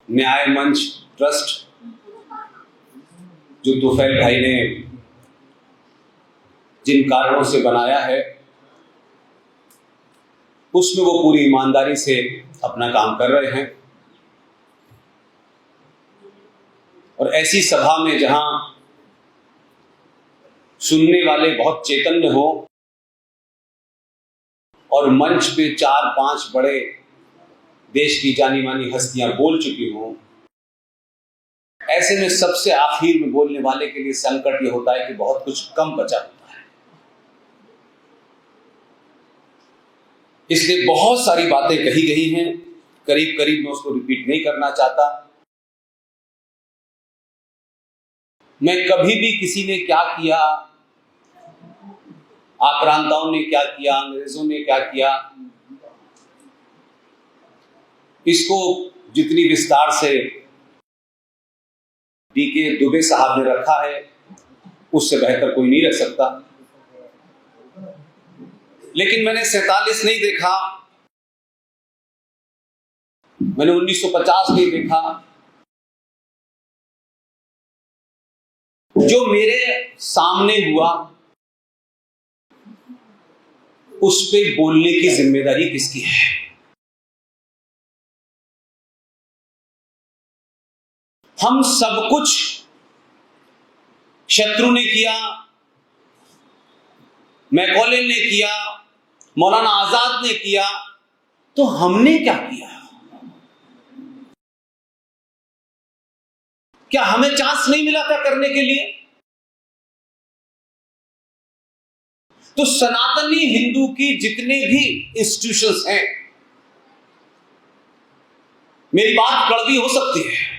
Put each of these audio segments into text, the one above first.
न्याय मंच ट्रस्ट जो तुफैल भाई ने जिन कारणों से बनाया है, उसमें वो पूरी ईमानदारी से अपना काम कर रहे हैं। और ऐसी सभा में जहां सुनने वाले बहुत चैतन्य हो और मंच पे 4-5 बड़े देश की जानी मानी हस्तियां बोल चुकी हों, ऐसे में सबसे आखिर में बोलने वाले के लिए संकट यह होता है कि बहुत कुछ कम बचा होता है। इसलिए बहुत सारी बातें कही गई हैं, करीब करीब मैं उसको रिपीट नहीं करना चाहता। मैं कभी भी किसी ने क्या किया, आक्रांताओं ने क्या किया, अंग्रेजों ने क्या किया, इसको जितनी विस्तार से डी.के. दुबे साहब ने रखा है, उससे बेहतर कोई नहीं रख सकता। लेकिन मैंने 47 नहीं देखा, मैंने 1950 नहीं देखा। जो मेरे सामने हुआ उस पे बोलने की जिम्मेदारी किसकी है? हम सब कुछ शत्रु ने किया, मैकॉले ने किया, मौलाना आजाद ने किया, तो हमने क्या किया? क्या हमें चांस नहीं मिला था करने के लिए? तो सनातनी हिंदू की जितने भी इंस्टीट्यूशंस हैं, मेरी बात कड़वी हो सकती है,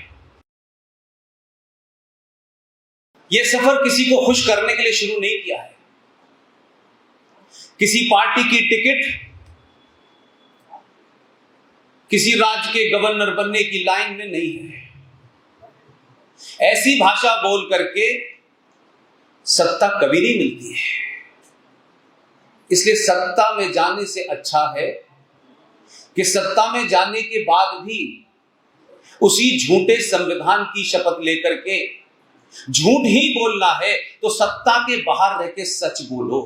यह सफर किसी को खुश करने के लिए शुरू नहीं किया है। किसी पार्टी की टिकट, किसी राज्य के गवर्नर बनने की लाइन में नहीं है। ऐसी भाषा बोल करके सत्ता कभी नहीं मिलती है। इसलिए सत्ता में जाने से अच्छा है कि सत्ता में जाने के बाद भी उसी झूठे संविधान की शपथ लेकर के झूठ ही बोलना है, तो सत्ता के बाहर रह के सच बोलो।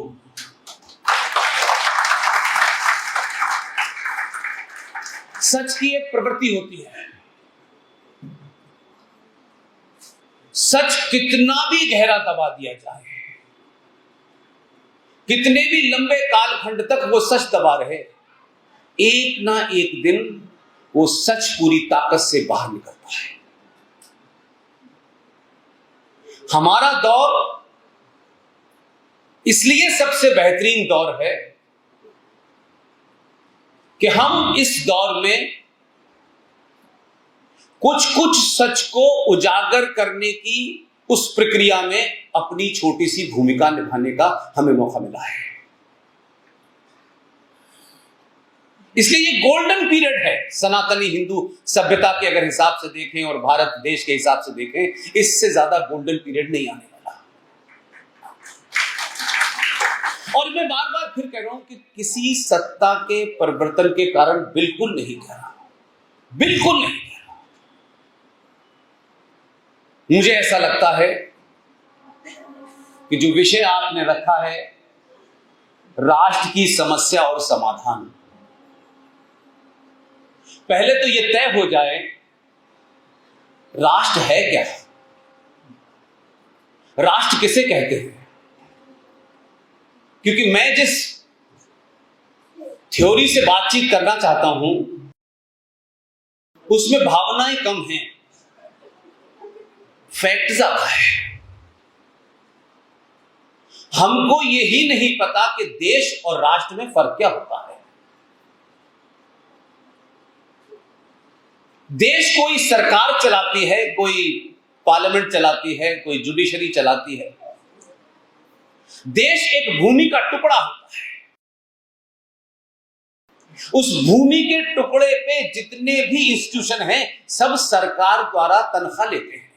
सच की एक प्रवृत्ति होती है, सच कितना भी गहरा दबा दिया जाए, कितने भी लंबे कालखंड तक वो सच दबा रहे, एक ना एक दिन वो सच पूरी ताकत से बाहर निकलता है। हमारा दौर इसलिए सबसे बेहतरीन दौर है कि हम इस दौर में कुछ कुछ सच को उजागर करने की उस प्रक्रिया में अपनी छोटी सी भूमिका निभाने का हमें मौका मिला है। इसलिए ये गोल्डन पीरियड है सनातनी हिंदू सभ्यता के अगर हिसाब से देखें और भारत देश के हिसाब से देखें, इससे ज्यादा गोल्डन पीरियड नहीं आने वाला। और मैं बार बार फिर कह रहा हूं कि किसी सत्ता के परिवर्तन के कारण बिल्कुल नहीं कह रहा, बिल्कुल नहीं कह रहा। मुझे ऐसा लगता है कि जो विषय आपने रखा है, राष्ट्र की समस्या और समाधान, पहले तो यह तय हो जाए राष्ट्र है क्या, राष्ट्र किसे कहते हैं। क्योंकि मैं जिस थ्योरी से बातचीत करना चाहता हूं उसमें भावनाएं कम हैं, फैक्ट ज्यादा है। हमको यही नहीं पता कि देश और राष्ट्र में फर्क क्या होता है। देश कोई सरकार चलाती है, कोई पार्लियामेंट चलाती है, कोई जुडिशरी चलाती है। देश एक भूमि का टुकड़ा होता है। उस भूमि के टुकड़े पे जितने भी इंस्टीट्यूशन हैं, सब सरकार द्वारा तनख्वाह लेते हैं।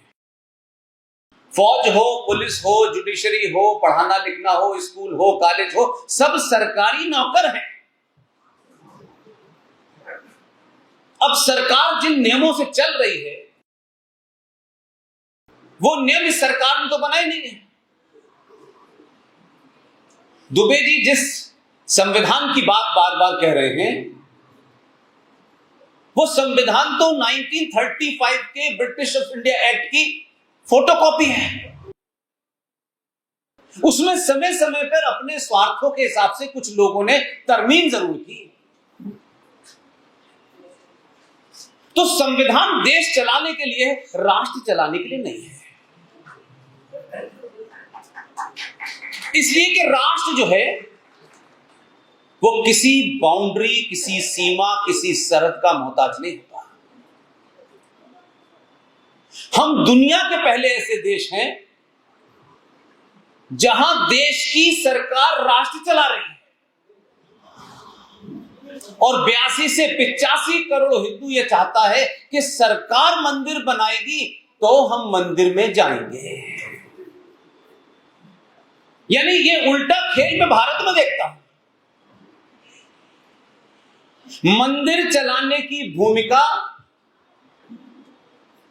फौज हो, पुलिस हो, जुडिशरी हो, पढ़ाना लिखना हो, स्कूल हो, कॉलेज हो, सब सरकारी नौकर हैं। अब सरकार जिन नियमों से चल रही है वो नियम इस सरकार ने तो बनाए नहीं है। दुबे जी जिस संविधान की बात बार बार कह रहे हैं वो संविधान तो 1935 के ब्रिटिश ऑफ इंडिया एक्ट की फोटोकॉपी है। उसमें समय समय पर अपने स्वार्थों के हिसाब से कुछ लोगों ने तरमीम जरूर की। तो संविधान देश चलाने के लिए है, राष्ट्र चलाने के लिए नहीं है। इसलिए कि राष्ट्र जो है वो किसी बाउंड्री, किसी सीमा, किसी सरहद का मोहताज नहीं होता। हम दुनिया के पहले ऐसे देश हैं जहां देश की सरकार राष्ट्र चला रही है और 82 से 85 करोड़ हिंदू यह चाहता है कि सरकार मंदिर बनाएगी तो हम मंदिर में जाएंगे। यानी ये उल्टा खेल में भारत में देखता हूं। मंदिर चलाने की भूमिका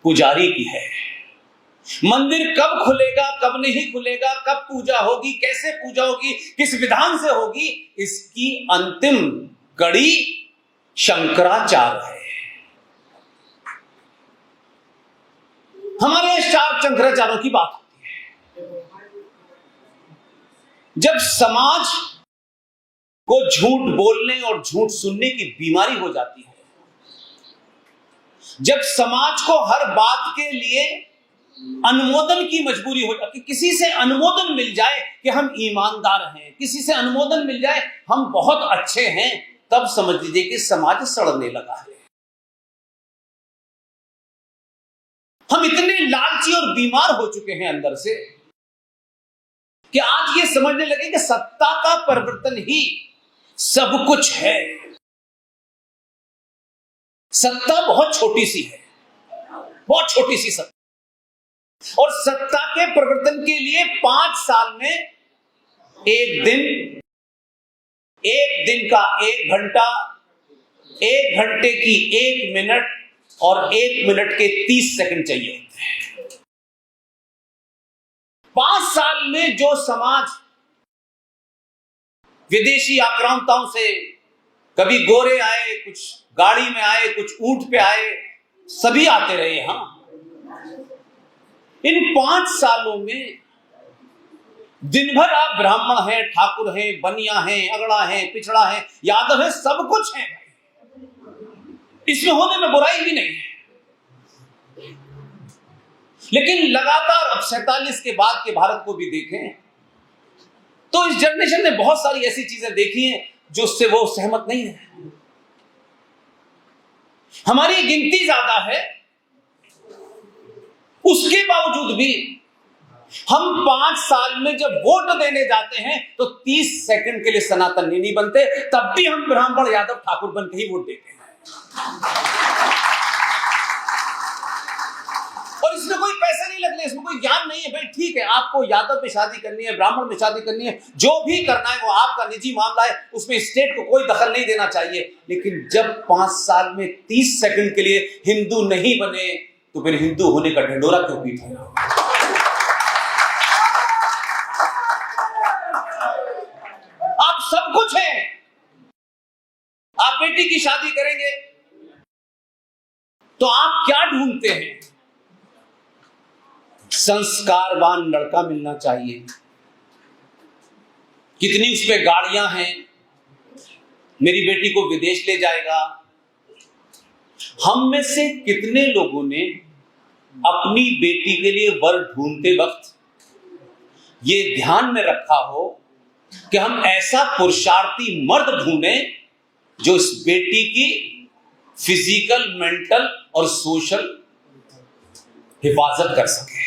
पुजारी की है। मंदिर कब खुलेगा, कब नहीं खुलेगा, कब पूजा होगी, कैसे पूजा होगी, किस विधान से होगी, इसकी अंतिम कड़ी शंकराचार्य है। हमारे 4 शंकराचार्यों की बात होती है। जब समाज को झूठ बोलने और झूठ सुनने की बीमारी हो जाती है, जब समाज को हर बात के लिए अनुमोदन की मजबूरी हो जाती, किसी से अनुमोदन मिल जाए कि हम ईमानदार हैं, किसी से अनुमोदन मिल जाए हम बहुत अच्छे हैं, तब समझ लीजिए कि समाज सड़ने लगा है। हम इतने लालची और बीमार हो चुके हैं अंदर से कि आज ये समझने लगे कि सत्ता का परिवर्तन ही सब कुछ है। सत्ता बहुत छोटी सी है, बहुत छोटी सी सत्ता, और सत्ता के परिवर्तन के लिए 5 साल में एक दिन का 1 घंटा, 1 घंटे की 1 मिनट और 1 मिनट के 30 सेकंड चाहिए होते हैं। 5 साल में जो समाज विदेशी आक्रांताओं से, कभी गोरे आए, कुछ गाड़ी में आए, कुछ ऊंट पे आए, सभी आते रहे। इन 5 सालों में दिन भर आप ब्राह्मण हैं, ठाकुर हैं, बनिया हैं, अगड़ा हैं, पिछड़ा हैं, यादव हैं, सब कुछ हैं। इसमें होने में बुराई भी नहीं है। लेकिन लगातार अब 47 के बाद के भारत को भी देखें तो इस जनरेशन ने बहुत सारी ऐसी चीजें देखी हैं जो उससे वो सहमत नहीं है। हमारी गिनती ज्यादा है, उसके बावजूद भी हम 5 साल में जब वोट देने जाते हैं तो 30 सेकंड के लिए सनातनी नहीं बनते, तब भी हम ब्राह्मण, यादव, ठाकुर बन के ही वोट देते हैं। और इसमें कोई पैसे नहीं लगने, इसमें कोई ज्ञान नहीं है। भाई ठीक है, आपको यादव में शादी करनी है, ब्राह्मण में शादी करनी है, जो भी करना है वो आपका निजी मामला है, उसमें स्टेट को कोई दखल नहीं देना चाहिए। लेकिन जब 5 साल में 30 सेकंड के लिए हिंदू नहीं बने तो फिर हिंदू होने का ढिंडोरा क्यों पीटे? आप सब कुछ हैं। आप बेटी की शादी करेंगे तो आप क्या ढूंढते हैं? संस्कारवान लड़का मिलना चाहिए। कितनी उस पे गाड़ियां हैं, मेरी बेटी को विदेश ले जाएगा। हम में से कितने लोगों ने अपनी बेटी के लिए वर ढूंढते वक्त ये ध्यान में रखा हो कि हम ऐसा पुरुषार्थी मर्द ढूंढें जो इस बेटी की फिजिकल, मेंटल और सोशल हिफाजत कर सके?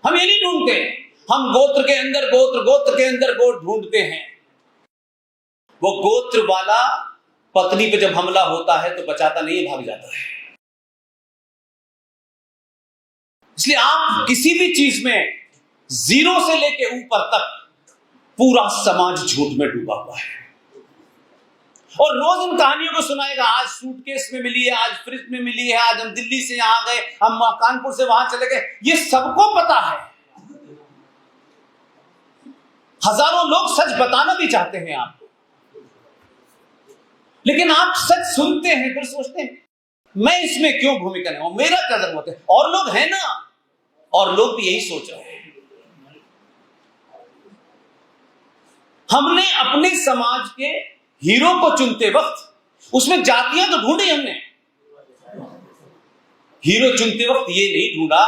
हम ये नहीं ढूंढते। हम गोत्र के अंदर गोत्र ढूंढते हैं। वो गोत्र वाला पत्नी पे जब हमला होता है तो बचाता नहीं, भाग जाता है। इसलिए आप किसी भी चीज में 0 से लेके ऊपर तक पूरा समाज झूठ में डूबा हुआ है। और रोज इन कहानियों को सुनाएगा, आज सूटकेस में मिली है, आज फ्रिज में मिली है, आज हम दिल्ली से यहां गए, हम कानपुर से वहां चले गए। ये सबको पता है। हजारों लोग सच बताना भी चाहते हैं आपको, लेकिन आप सच सुनते हैं फिर सोचते हैं मैं इसमें क्यों भूमिका निभाऊं, मेरा क्या जरूरत है, और लोग हैं ना, और लोग भी यही सोच रहे हैं। हमने अपने समाज के हीरो को चुनते वक्त उसमें जातियां तो ढूंढी हमने। हीरो चुनते वक्त ये नहीं ढूंढा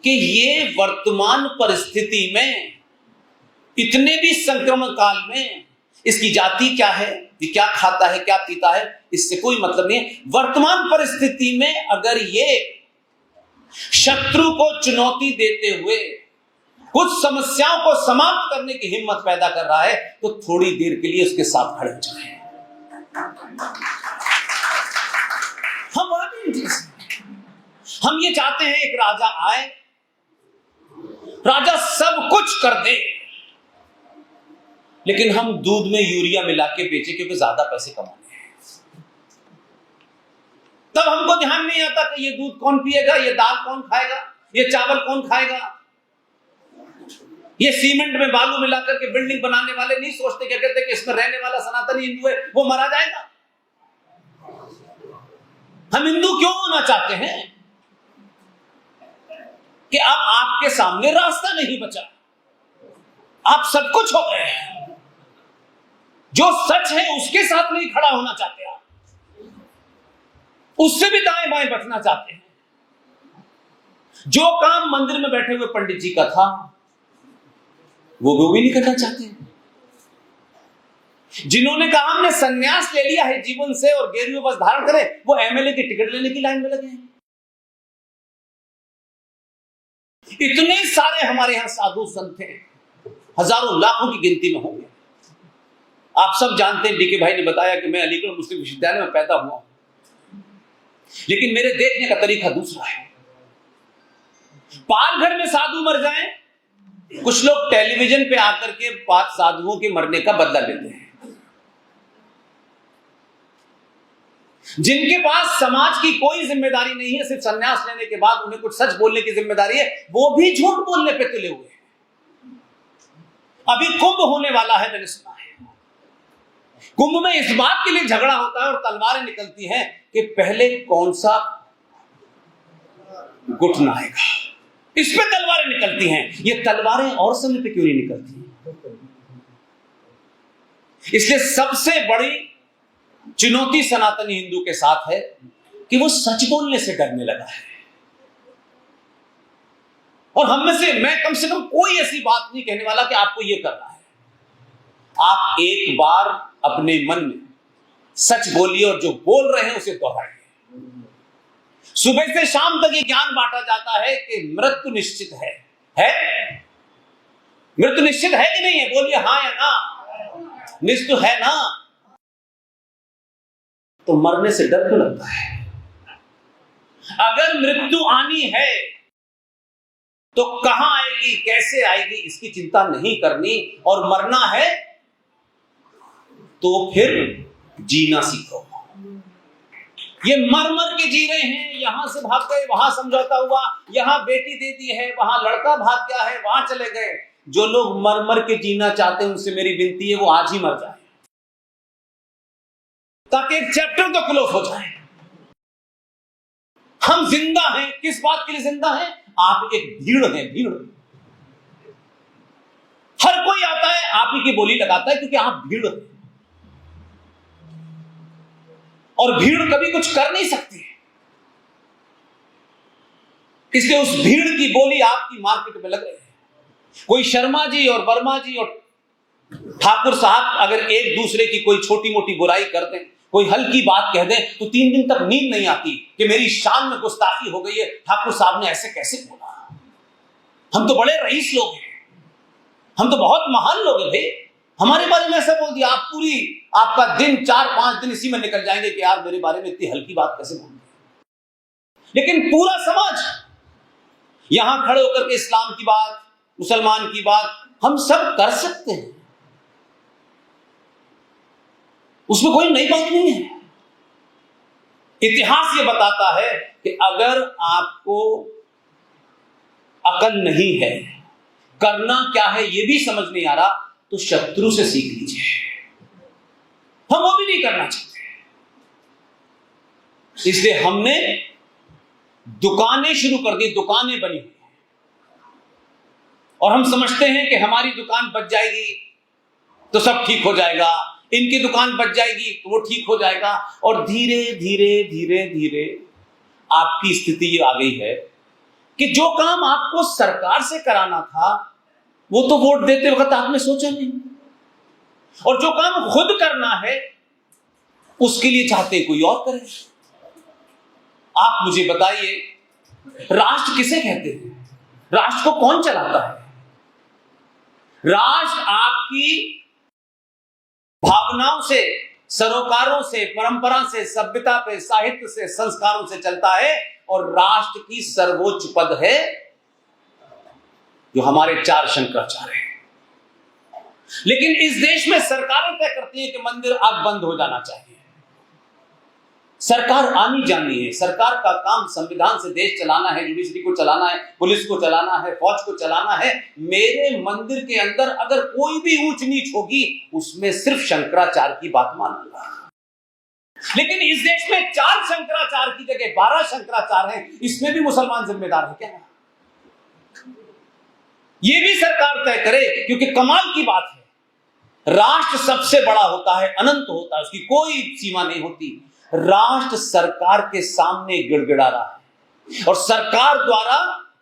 कि ये वर्तमान परिस्थिति में, इतने भी संक्रमण काल में इसकी जाति क्या है, ये क्या खाता है, क्या पीता है, इससे कोई मतलब नहीं है। वर्तमान परिस्थिति में अगर ये शत्रु को चुनौती देते हुए कुछ समस्याओं को समाप्त करने की हिम्मत पैदा कर रहा है, तो थोड़ी देर के लिए उसके साथ खड़े हो जाएं। हम ये चाहते हैं एक राजा आए, राजा सब कुछ कर दे, लेकिन हम दूध में यूरिया मिला के बेचे क्योंकि ज्यादा पैसे कमाने हैं। तब हमको ध्यान नहीं आता कि ये दूध कौन पिएगा, ये दाल कौन खाएगा, ये चावल कौन खाएगा। ये सीमेंट में बालू मिलाकर के बिल्डिंग बनाने वाले नहीं सोचते, क्या कहते हैं कि इसमें रहने वाला सनातनी हिंदू है, वो मरा जाएगा। हम हिंदू क्यों होना चाहते हैं कि अब आपके सामने रास्ता नहीं बचा, आप सब कुछ हो गए हैं। जो सच है उसके साथ नहीं खड़ा होना चाहते आप, उससे भी दाएं बाएं बचना चाहते हैं। जो काम मंदिर में बैठे हुए पंडित जी का था वो भी नहीं करना चाहते। जिन्होंने कहा हमने संन्यास ले लिया है जीवन से और गेरुए वस्त्र धारण करें, वो एमएलए की टिकट लेने की लाइन में लगे हैं। इतने सारे हमारे यहां साधु संत हैं, हजारों लाखों की गिनती में होंगे। आप सब जानते हैं, डीके भाई ने बताया कि मैं अलीगढ़ मुस्लिम विश्वविद्यालय में पैदा हुआ हूं, लेकिन मेरे देखने का तरीका दूसरा है। पालघर में साधु मर जाएं, कुछ लोग टेलीविजन पे आकर के साधुओं के मरने का बदला लेते हैं। जिनके पास समाज की कोई जिम्मेदारी नहीं है, सिर्फ संन्यास लेने के बाद उन्हें कुछ सच बोलने की जिम्मेदारी है, वो भी झूठ बोलने पे तुले हुए हैं। अभी कुंभ होने वाला है, मैंने सुना है। कुंभ में इस बात के लिए झगड़ा होता है और तलवारें निकलती हैं कि पहले कौन सा घुटना आएगा, इस पे तलवारें निकलती हैं। ये तलवारें और समय पे क्यों नहीं निकलती? इसलिए सबसे बड़ी चुनौती सनातनी हिंदू के साथ है कि वो सच बोलने से डरने लगा है। और हम में से कम कोई ऐसी बात नहीं कहने वाला कि आपको ये करना है। आप एक बार अपने मन में सच बोलिए और जो बोल रहे हैं उसे दोहराइए। सुबह से शाम तक ये ज्ञान बांटा जाता है कि मृत्यु निश्चित है? मृत्यु निश्चित है कि नहीं है? बोलिए हाँ या ना। निश्चित है ना, तो मरने से डर क्यों लगता है? अगर मृत्यु आनी है तो कहां आएगी, कैसे आएगी, इसकी चिंता नहीं करनी, और मरना है तो फिर जीना सीखो। ये मर मर के जी रहे हैं, यहां से भाग गए, वहां समझौता हुआ, यहां बेटी दे दी है, वहां लड़का भाग गया है, वहां चले गए। जो लोग मर मर के जीना चाहते हैं उनसे मेरी विनती है वो आज ही मर जाए, ताकि एक चैप्टर तो क्लोज हो जाए। हम जिंदा हैं, किस बात के लिए जिंदा हैं? आप एक भीड़ हैं, भीड़। हर कोई आता है, आप ही की बोली लगाता है, क्योंकि आप भीड़ हैं। और भीड़ कभी कुछ कर नहीं सकती, इसलिए उस भीड़ की बोली आपकी मार्केट में लग रही है। कोई शर्मा जी और वर्मा जी और ठाकुर साहब अगर एक दूसरे की कोई छोटी मोटी बुराई कर दें, कोई हल्की बात कह दें, तो 3 दिन तक नींद नहीं आती कि मेरी शान में गुस्ताखी हो गई है, ठाकुर साहब ने ऐसे कैसे बोला। हम तो बड़े रईस लोग हैं, हम तो बहुत महान लोग हैं भाई, हमारे बारे में ऐसा बोल दिया। आपका दिन 4-5 दिन इसी में निकल जाएंगे कि यार मेरे बारे में इतनी हल्की बात कैसे बोल दी। लेकिन पूरा समाज यहां खड़े होकर के इस्लाम की बात, मुसलमान की बात हम सब कर सकते हैं। उसमें कोई नई बात नहीं है। इतिहास ये बताता है कि अगर आपको अकल नहीं है, करना क्या है ये भी समझ नहीं आ रहा, तो शत्रु से सीख लीजिए। हम वो भी नहीं करना चाहते, इसलिए हमने दुकानें शुरू कर दी, दुकानें बनी हुई हैं, और हम समझते हैं कि हमारी दुकान बच जाएगी तो सब ठीक हो जाएगा, इनकी दुकान बच जाएगी तो वो ठीक हो जाएगा। और धीरे धीरे धीरे धीरे आपकी स्थिति ये आ गई है कि जो काम आपको सरकार से कराना था वो तो वोट देते वक्त आपने सोचा नहीं, और जो काम खुद करना है उसके लिए चाहते कोई और करे। आप मुझे बताइए, राष्ट्र किसे कहते हैं? राष्ट्र को कौन चलाता है? राष्ट्र आपकी भावनाओं से, सरोकारों से, परंपरा से, सभ्यता पे, साहित्य से, संस्कारों से चलता है, और राष्ट्र की सर्वोच्च पद है जो हमारे 4 शंकराचार्य हैं। लेकिन इस देश में सरकारें तय करती हैं कि मंदिर अब बंद हो जाना चाहिए। सरकार आनी जानी है, सरकार का काम संविधान से देश चलाना है, जुडिशरी को चलाना है, पुलिस को चलाना है, फौज को चलाना है। मेरे मंदिर के अंदर अगर कोई भी ऊंच नीच होगी उसमें सिर्फ शंकराचार्य की बात मानूंगा। लेकिन इस देश में 4 शंकराचार्य की जगह 12 शंकराचार्य हैं, इसमें भी मुसलमान जिम्मेदार है क्या? ये भी सरकार तय करे, क्योंकि कमाल की बात है, राष्ट्र सबसे बड़ा होता है, अनंत होता है, उसकी कोई सीमा नहीं होती। राष्ट्र सरकार के सामने गिड़गिड़ा रहा है, और सरकार द्वारा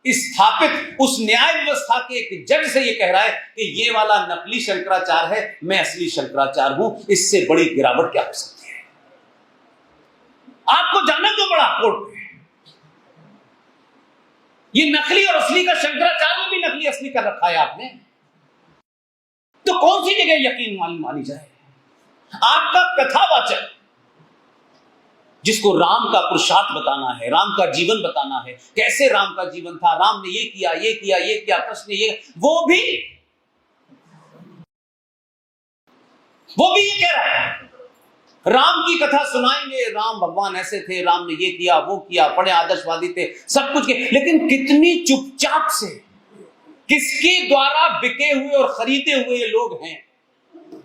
स्थापित उस न्याय व्यवस्था के एक जज से ये कह रहा है कि ये वाला नकली शंकराचार्य है, मैं असली शंकराचार्य हूं। इससे बड़ी गिरावट क्या हो सकती है? आपको जाना क्यों बड़ा कोर्ट में? ये नकली और असली का शंकराचार्य भी नकली असली कर रखा है आपने, तो कौन सी जगह यकीन मानी जाए? आपका कथावाचक जिसको राम का पुरुषार्थ बताना है, राम का जीवन बताना है, कैसे राम का जीवन था, राम ने ये किया, ये किया, ये किया, कृष्ण ने ये, वो भी ये कह रहा है, राम की कथा सुनाएंगे, राम भगवान ऐसे थे, राम ने ये किया, वो किया, बड़े आदर्शवादी थे, सब कुछ किया। लेकिन कितनी चुपचाप से, किसके द्वारा बिके हुए और खरीदे हुए ये लोग हैं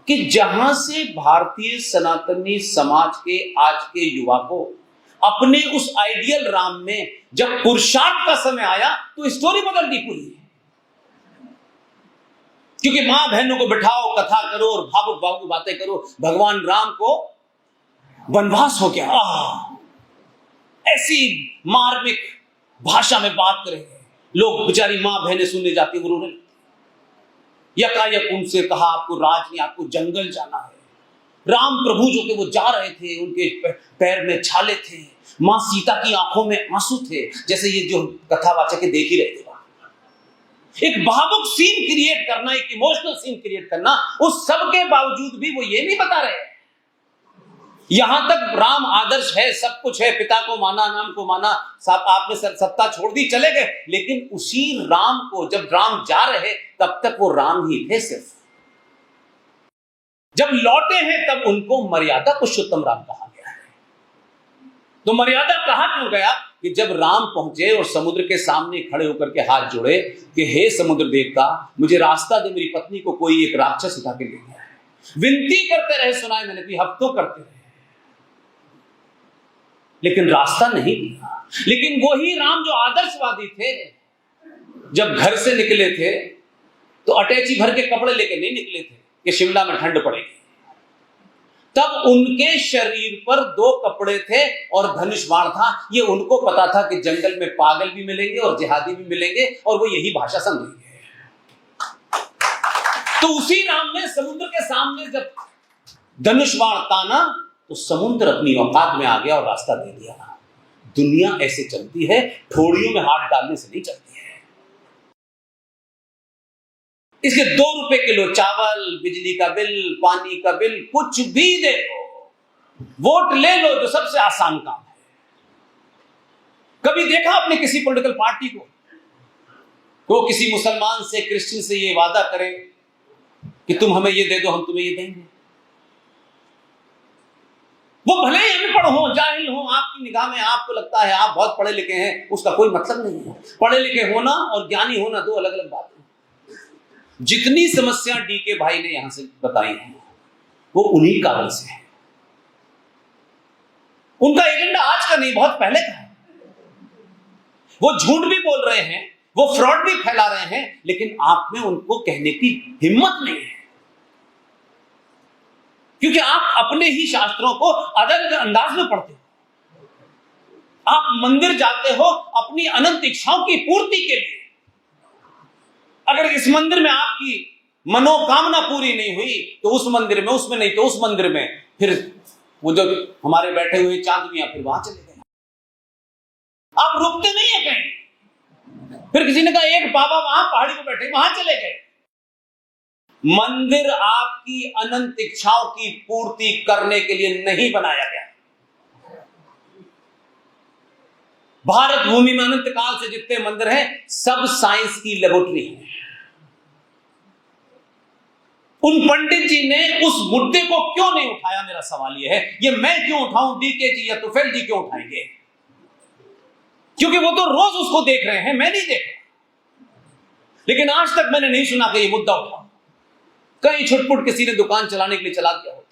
कि जहां से भारतीय सनातनी समाज के आज के युवा को अपने उस आइडियल राम में जब पुरुषार्थ का समय आया तो स्टोरी बदल दी पूरी। क्योंकि मां बहनों को बिठाओ, कथा करो और भावुक भावुक बातें करो, भगवान राम को वनवास हो गया, ऐसी मार्मिक भाषा में बात कर रहे हैं लोग, बेचारी मां बहनें सुनने जाती, वो रोने, यकायक उनसे कहा आपको राज नहीं, आपको जंगल जाना है। राम प्रभु जो थे वो जा रहे थे, उनके पैर में छाले थे, मां सीता की आंखों में आंसू थे, जैसे ये जो कथावाचक देख ही रहे थे। एक भावुक सीन क्रिएट करना, एक इमोशनल सीन क्रिएट करना, उस सब के बावजूद भी वो ये नहीं बता रहे यहां तक राम आदर्श है, सब कुछ है, पिता को माना, नाम को माना, आपने सत्ता छोड़ दी, चले गए, लेकिन उसी राम को जब राम जा रहे तब तक वो राम ही थे सिर्फ। जब लौटे हैं तब उनको मर्यादा पुरुषोत्तम राम कहा गया है। तो मर्यादा कहा क्यों गया कि जब राम पहुंचे और समुद्र के सामने खड़े होकर के हाथ जोड़े कि हे समुद्र देवता, मुझे रास्ता दे, मेरी पत्नी को कोई एक राक्षस उठा के ले गया है। विनती करते रहे, सुनाए मैंने भी, हफ्तों करते रहे, लेकिन रास्ता नहीं दिया। लेकिन वही राम जो आदर्शवादी थे, जब घर से निकले थे तो अटैची भर के कपड़े लेके नहीं निकले थे कि शिमला में ठंड पड़ेगी। तब उनके शरीर पर 2 कपड़े थे और धनुष बाण था। ये उनको पता था कि जंगल में पागल भी मिलेंगे और जिहादी भी मिलेंगे और वो यही भाषा समझेंगे। तो उसी राम ने समुद्र के सामने जब धनुष बाण ताना तो समुद्र अपनी औकात में आ गया और रास्ता दे दिया। दुनिया ऐसे चलती है, ठोड़ियों में हाथ डालने से नहीं चलती है। इसके 2 रुपए किलो चावल, बिजली का बिल, पानी का बिल, कुछ भी दे दो, वोट ले लो, जो सबसे आसान काम है। कभी देखा आपने किसी पॉलिटिकल पार्टी को वो किसी मुसलमान से, क्रिश्चियन से ये वादा करे कि तुम हमें ये दे दो, हम तुम्हें ये देंगे? वो भले ही अनपढ़ हो, जाहिल हो, आपकी निगाह में आपको लगता है आप बहुत पढ़े लिखे हैं, उसका कोई मतलब नहीं है। पढ़े लिखे होना और ज्ञानी होना दो अलग अलग बातें हैं। जितनी समस्या डीके भाई ने यहां से बताई है वो उन्हीं कारण से है। उनका एजेंडा आज का नहीं, बहुत पहले का है। वो झूठ भी बोल रहे हैं, वो फ्रॉड भी फैला रहे हैं, लेकिन आप में उनको कहने की हिम्मत नहीं है, क्योंकि आप अपने ही शास्त्रों को अलग अंदाज में पढ़ते हो। आप मंदिर जाते हो अपनी अनंत इच्छाओं की पूर्ति के लिए। अगर इस मंदिर में आपकी मनोकामना पूरी नहीं हुई तो उस मंदिर में, उसमें नहीं तो उस मंदिर में, फिर वो जो हमारे बैठे हुए चांद मियां फिर वहां चले गए। आप रुकते नहीं है कहीं। फिर किसी ने कहा एक बाबा वहां पहाड़ी पे बैठे, वहां चले गए। मंदिर आपकी अनंत इच्छाओं की पूर्ति करने के लिए नहीं बनाया गया। भारत भूमि में अनंत काल से जितने मंदिर हैं सब साइंस की लेबोरेटरी है। उन पंडित जी ने उस मुद्दे को क्यों नहीं उठाया, मेरा सवाल यह है। ये मैं क्यों उठाऊं, डीके जी या तुफैल जी क्यों उठाएंगे? क्योंकि वो तो रोज उसको देख रहे हैं, मैं नहीं देख रहा। लेकिन आज तक मैंने नहीं सुना कि ये मुद्दा उठा। कहीं छुटपुट किसी ने दुकान चलाने के लिए चला दिया होता।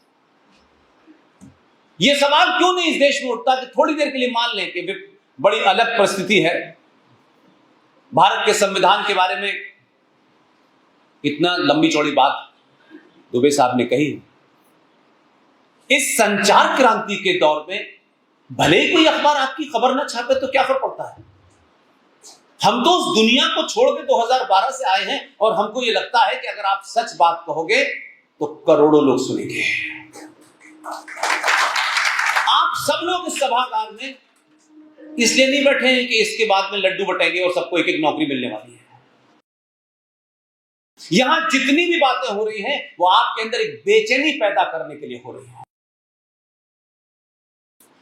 ये सवाल क्यों नहीं इस देश में उठता कि थोड़ी देर के लिए मान लें कि बड़ी अलग परिस्थिति है। भारत के संविधान के बारे में इतना लंबी चौड़ी बात दुबे साहब ने कही। इस संचार क्रांति के दौर में भले ही कोई अखबार आपकी खबर ना छापे तो क्या फर्क पड़ता है। हम तो उस दुनिया को छोड़ के 2012 से आए हैं और हमको ये लगता है कि अगर आप सच बात कहोगे तो करोड़ों लोग सुनेंगे। आप सब लोग इस सभागार में इसलिए नहीं बैठे हैं कि इसके बाद में लड्डू बटेंगे और सबको एक एक नौकरी मिलने वाली है। यहां जितनी भी बातें हो रही हैं वो आपके अंदर एक बेचैनी पैदा करने के लिए हो रही है।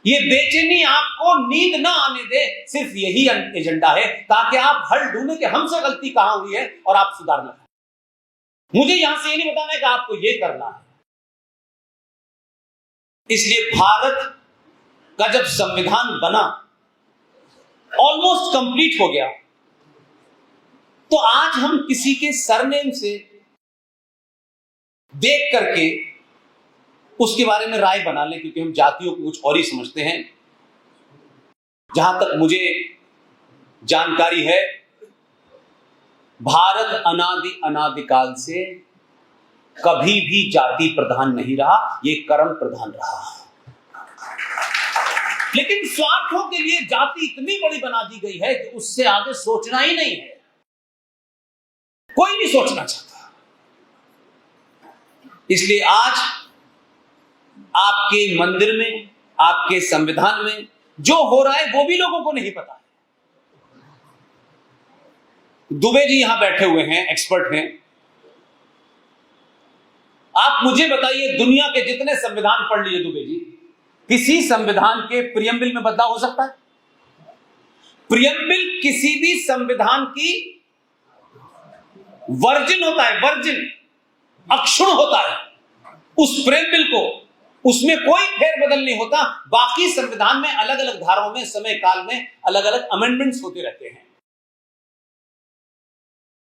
ये बेचैनी आपको नींद ना आने दे, सिर्फ यही एजेंडा है, ताकि आप हल ढूंढे कि हमसे गलती कहां हुई है और आप सुधार लें। मुझे यहां से ये नहीं बताना है कि आपको ये करना है। इसलिए भारत का जब संविधान बना, ऑलमोस्ट कंप्लीट हो गया, तो आज हम किसी के सरनेम से देख करके उसके बारे में राय बना लें, क्योंकि हम जातियों को कुछ और ही समझते हैं। जहां तक मुझे जानकारी है, भारत अनादिकाल से कभी भी जाति प्रधान नहीं रहा, ये कर्म प्रधान रहा। लेकिन स्वार्थों के लिए जाति इतनी बड़ी बना दी गई है कि उससे आगे सोचना ही नहीं है, कोई नहीं सोचना चाहता। इसलिए आज आपके मंदिर में, आपके संविधान में जो हो रहा है वो भी लोगों को नहीं पता है। दुबे जी यहां बैठे हुए हैं, एक्सपर्ट हैं। आप मुझे बताइए, दुनिया के जितने संविधान पढ़ लीजिए दुबे जी, किसी संविधान के प्रियम्बिल में बदलाव हो सकता है? प्रियम्बिल किसी भी संविधान की वर्जिन होता है, वर्जिन अक्षुण होता है। उस प्रियम्बिल को, उसमें कोई फेरबदल नहीं होता। बाकी संविधान में अलग अलग धाराओं में, समय काल में अलग अलग अमेंडमेंट्स होते रहते हैं।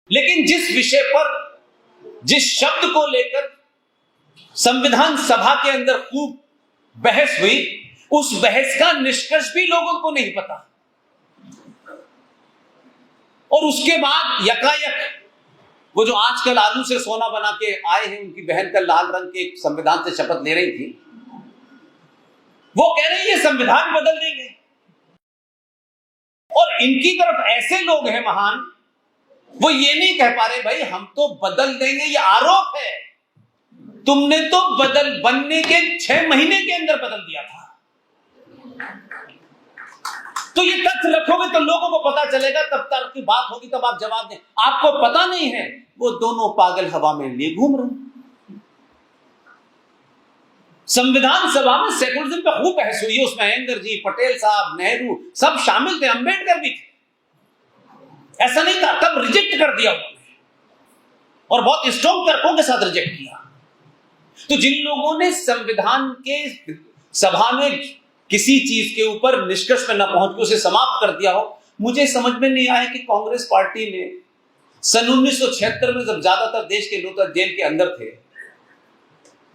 लेकिन जिस विषय पर, जिस शब्द को लेकर संविधान सभा के अंदर खूब बहस हुई, उस बहस का निष्कर्ष भी लोगों को नहीं पता। और उसके बाद यकायक वो जो आजकल आलू से सोना बना के आए हैं, उनकी बहन का लाल रंग के संविधान से शपथ ले रही थी, वो कह रहे हैं ये संविधान बदल देंगे। और इनकी तरफ ऐसे लोग हैं महान, वो ये नहीं कह पा रहे भाई हम तो बदल देंगे, ये आरोप है। तुमने तो बनने के 6 महीने के अंदर बदल दिया था। तो ये तथ्य रखोगे तो लोगों को पता चलेगा, तब तक की बात होगी तब आप जवाब दें। आपको पता नहीं है, वो दोनों पागल हवा में लिए घूम रहे हैं। संविधान सभा में सेकुलरिज्म पे खूब बहस हुई है, उसमें अयंगर जी, पटेल साहब, नेहरू सब शामिल थे, अंबेडकर भी थे। ऐसा नहीं था, तब रिजेक्ट कर दिया उन्होंने, और बहुत स्ट्रॉन्ग तर्कों के साथ रिजेक्ट किया। तो जिन लोगों ने संविधान के सभा ने किसी चीज के ऊपर निष्कर्ष पर न पहुंच के उसे समाप्त कर दिया हो। मुझे समझ में नहीं आया कि कांग्रेस पार्टी ने सन 1976 में जब ज्यादातर देश के लोग जेल के अंदर थे,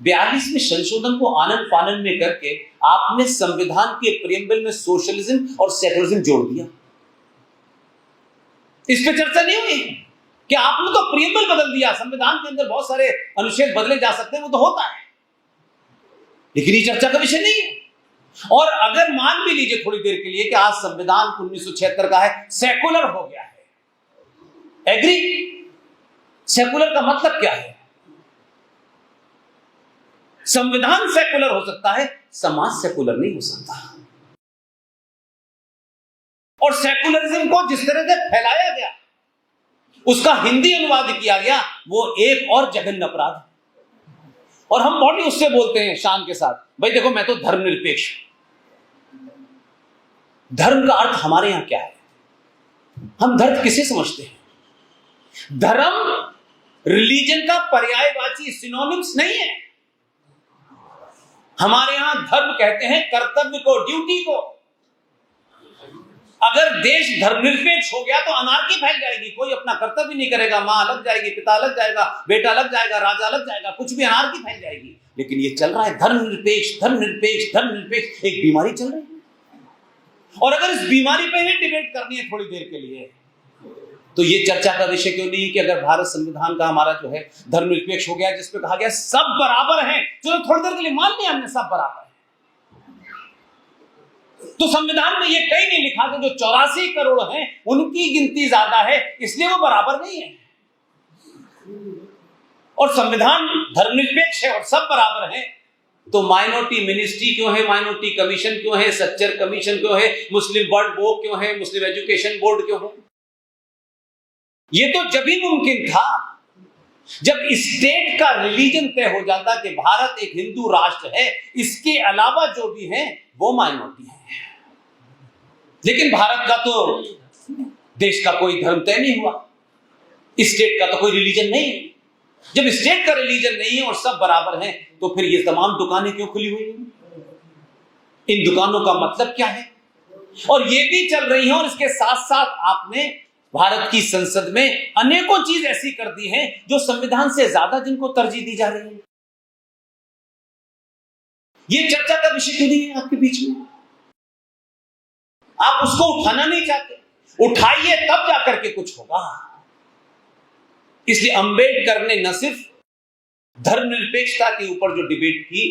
42 में संशोधन को आनंद फानन में करके आपने संविधान के प्रियम्बल में सोशलिज्म और सेकुलरिज्म जोड़ दिया। इस पर चर्चा नहीं हुई कि आपने तो प्रियम्बल बदल दिया। संविधान के अंदर बहुत सारे अनुच्छेद बदले जा सकते हैं, वो तो होता है, लेकिन ये चर्चा का विषय नहीं है। और अगर मान भी लीजिए थोड़ी देर के लिए कि आज संविधान 1976 का है, सेकुलर हो गया है, एग्री? सेकुलर का मतलब क्या है? संविधान सेकुलर हो सकता है, समाज सेकुलर नहीं हो सकता। और सेकुलरिज्म को जिस तरह से फैलाया गया, उसका हिंदी अनुवाद किया गया, वो एक और जघन्य अपराध। और हम बहुत ही उससे बोलते हैं शान के साथ, भाई देखो मैं तो धर्मनिरपेक्ष। धर्म का अर्थ हमारे यहां क्या है? हम धर्म किसे समझते हैं? धर्म रिलीजन का पर्यायवाची सिनोनिम्स नहीं है। हमारे यहां धर्म कहते हैं कर्तव्य को, ड्यूटी को। अगर देश धर्मनिरपेक्ष हो गया तो अनार्की फैल जाएगी, कोई अपना कर्तव्य नहीं करेगा, मां अलग जाएगी, पिता अलग जाएगा, बेटा अलग जाएगा, राजा अलग जाएगा, कुछ भी अनार्की फैल जाएगी। लेकिन ये चल रहा है धर्मनिरपेक्ष, धर्मनिरपेक्ष, धर्मनिरपेक्ष, एक बीमारी चल रही है। और अगर इस बीमारी पे ही डिबेट करनी है थोड़ी देर के लिए, तो ये चर्चा का विषय क्यों नहीं कि अगर भारत संविधान का हमारा जो है धर्मनिरपेक्ष हो गया, जिसपे कहा गया सब बराबर हैं, चलो थोड़ी देर के लिए मान लिया हमने सब बराबर है, तो संविधान में ये कहीं नहीं लिखा कि जो 84 करोड़ हैं उनकी गिनती ज्यादा है इसलिए वो बराबर नहीं है। और संविधान धर्मनिरपेक्ष है और सब बराबर है, तो माइनॉरिटी मिनिस्ट्री क्यों है, माइनॉरिटी कमीशन क्यों है, सच्चर कमीशन क्यों है, मुस्लिम वर्ल्ड बोर्ड क्यों है, मुस्लिम एजुकेशन बोर्ड क्यों है? ये तो जब ही मुमकिन था जब स्टेट का रिलीजन तय हो जाता कि भारत एक हिंदू राष्ट्र है, इसके अलावा जो भी है वो माइनॉरिटी है। लेकिन भारत का तो देश का कोई धर्म तय नहीं हुआ, स्टेट का तो कोई रिलीजन नहीं है। जब स्टेट का रिलीजन नहीं है और सब बराबर हैं, तो फिर ये तमाम दुकानें क्यों खुली हुई हैं? इन दुकानों का मतलब क्या है? और ये भी चल रही है। और इसके साथ साथ आपने भारत की संसद में अनेकों चीज ऐसी कर दी हैं जो संविधान से ज्यादा जिनको तरजीह दी जा रही है। ये चर्चा का विषय क्यों नहीं है आपके बीच में? आप उसको उठाना नहीं चाहते, उठाइए तब जाकर के कुछ होगा। इसलिए अंबेडकर ने न सिर्फ धर्मनिरपेक्षता के ऊपर जो डिबेट की,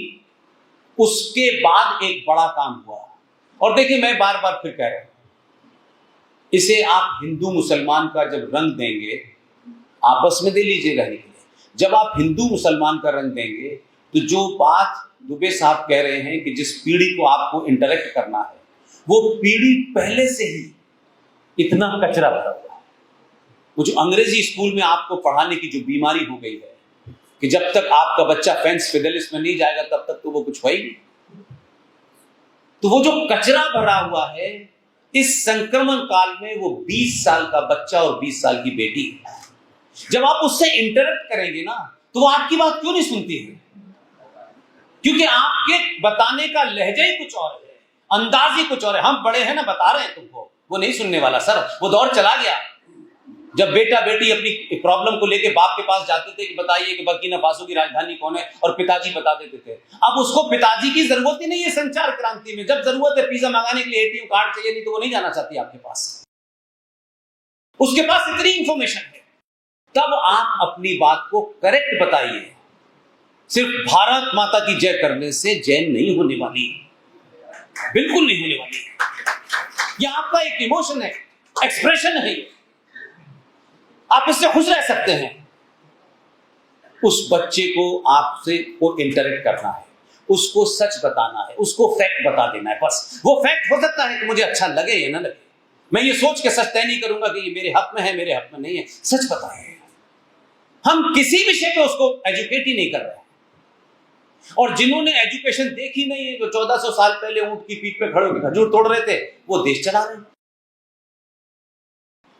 उसके बाद एक बड़ा काम हुआ। और देखिए मैं बार बार फिर कह रहा हूं, इसे आप हिंदू मुसलमान का जब रंग देंगे, आपस में दे लीजिए रहने के लिए, जब आप हिंदू मुसलमान का रंग देंगे तो जो बात दुबे साहब कह रहे हैं कि जिस पीढ़ी को आपको इंटरेक्ट करना है, वो पीढ़ी पहले से ही इतना कचरा भरा हुआ है। वो जो अंग्रेजी स्कूल में आपको पढ़ाने की जो बीमारी हो गई है कि जब तक आपका बच्चा फेंस फिडेलिस में नहीं जाएगा तब तक तो वो कुछ होगा ही नहीं। तो वो जो कचरा भरा हुआ है, इस संक्रमण काल में वो 20 साल का बच्चा और 20 साल की बेटी, जब आप उससे इंटरेक्ट करेंगे ना, तो वो आपकी बात क्यों नहीं सुनती है? क्योंकि आपके बताने का लहजा ही कुछ और है, अंदाज ही कुछ और है। हम बड़े हैं ना, बता रहे हैं तुमको, वो नहीं सुनने वाला सर, वो दौर चला गया। जब बेटा बेटी अपनी प्रॉब्लम को लेके बाप के पास जाते थे कि बताइए कि बर्किना फासो की राजधानी कौन है, और पिताजी बता देते थे। अब उसको पिताजी की जरूरत ही नहीं है संचार क्रांति में। जब जरूरत है पिज्जा मंगाने के लिए एटीएम कार्ड चाहिए, नहीं तो वो नहीं जाना चाहती आपके पास, उसके पास इतनी इंफॉर्मेशन है। तब आप अपनी बात को करेक्ट बताइए। सिर्फ भारत माता की जय करने से जय नहीं होने वाली, बिल्कुल नहीं होने वाली। यह आपका एक इमोशन है, एक्सप्रेशन है, आप इससे खुश रह सकते हैं। उस बच्चे को आपसे को इंटरेक्ट करना है, उसको सच बताना है, उसको फैक्ट बता देना है। बस वो फैक्ट हो सकता है कि मुझे अच्छा लगे या ना लगे, मैं ये सोच के सच तय नहीं करूंगा कि ये मेरे हक में है, मेरे हक में नहीं है। सच बताए। हम किसी विषय पे उसको एजुकेट ही नहीं कर रहे हैं। और जिन्होंने एजुकेशन देखी नहीं है, जो 1400 साल पहले ऊंट की पीठ पे खड़े होकर खजूर तोड़ रहे थे, वो देश चला रहे हैं।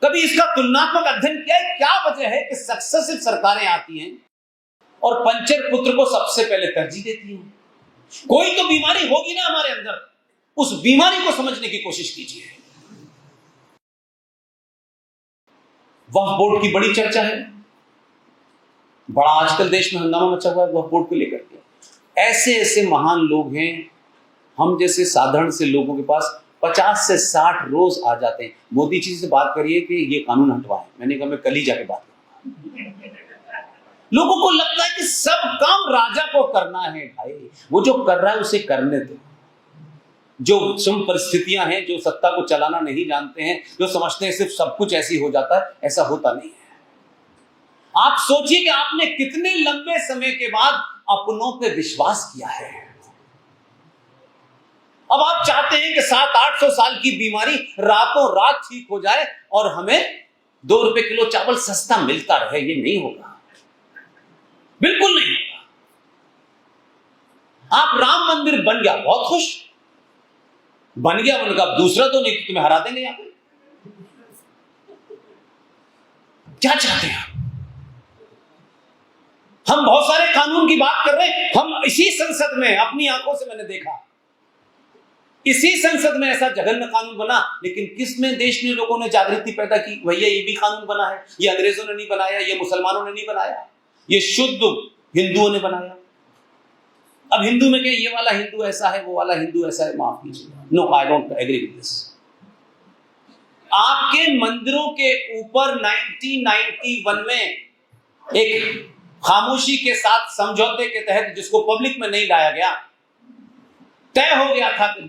कभी इसका तुलनात्मक अध्ययन किया है? क्या वजह है कि सक्सेसिव सरकारें आती हैं और पंचर पुत्र को सबसे पहले तरजीह देती हैं? कोई तो बीमारी होगी ना हमारे अंदर, उस बीमारी को समझने की कोशिश कीजिए। वक्फ बोर्ड की बड़ी चर्चा है, बड़ा आजकल देश में हंगामा मचा हुआ है वक्फ बोर्ड को लेकर के। ऐसे ऐसे महान लोग हैं, हम जैसे साधारण से लोगों के पास 50 से 60 रोज आ जाते हैं, मोदी जी से बात करिए कि ये कानून हटवाएं। मैंने कहा मैं कल ही जाके बात करूंगा। लोगों को लगता है कि सब काम राजा को करना है। भाई वो जो कर रहा है उसे करने दो। जो सम परिस्थितियां हैं, जो सत्ता को चलाना नहीं जानते हैं, जो समझते हैं सिर्फ सब कुछ ऐसी हो जाता है, ऐसा होता नहीं है। आप सोचिए कि आपने कितने लंबे समय के बाद अपनों पे विश्वास किया है। अब आप चाहते हैं कि 700-800 साल की बीमारी रातों रात ठीक हो जाए और हमें 2 रुपए किलो चावल सस्ता मिलता रहे। ये नहीं होगा, बिल्कुल नहीं होगा। आप राम मंदिर बन गया, बहुत खुश बन गया, उनका दूसरा तो नहीं, तुम्हें हरा देंगे यहां पे। क्या चाहते हैं हम बहुत सारे कानून की बात कर रहे हैं। हम इसी संसद में, अपनी आंखों से मैंने देखा, इसी संसद में ऐसा जघन्य कानून बना, लेकिन किसमें देश ने, लोगों ने जागृति पैदा की, भैया ये भी कानून बना है, ये अंग्रेजों ने नहीं बनाया, ये मुसलमानों ने नहीं बनाया, ये शुद्ध हिंदुओं ने बनाया। अब हिंदू में कहें ये वाला हिंदू ऐसा है, वो वाला हिंदू ऐसा है, माफ कीजिए, no I don't agree with this. आपके मंदिरों के ऊपर 1991 में एक खामोशी के साथ समझौते के तहत, जिसको पब्लिक में नहीं लाया गया, तय हो गया था कि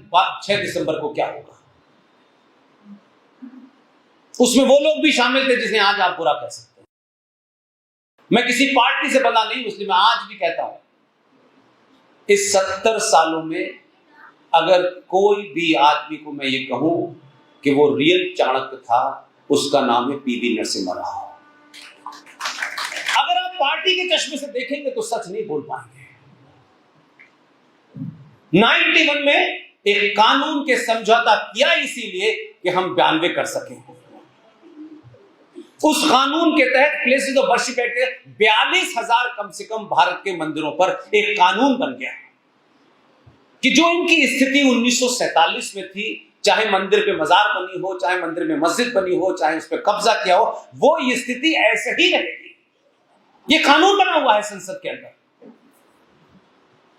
6 दिसंबर को क्या होगा। उसमें वो लोग भी शामिल थे जिसे आज आप बुरा कह सकते हैं। मैं किसी पार्टी से बंधा नहीं, इसलिए मैं आज भी कहता हूं, इस 70 सालों में अगर कोई भी आदमी को मैं ये कहूं कि वो रियल चाणक्य था, उसका नाम है पीवी नरसिम्हा राव। अगर आप पार्टी के चश्मे से देखेंगे तो सच नहीं बोल पाएंगे। 91 में एक कानून के समझौता किया इसीलिए कि हम 92 कर सकें। उस कानून के तहत प्लेसेस ऑफ वर्शिप एक्ट 42,000 कम से कम भारत के मंदिरों पर एक कानून बन गया कि जो इनकी स्थिति 1947 में थी, चाहे मंदिर पे मजार बनी हो, चाहे मंदिर में मस्जिद बनी हो, चाहे उस पर कब्जा किया हो, वो ये स्थिति ऐसे ही रहेगी। ये कानून बना हुआ है संसद के अंदर।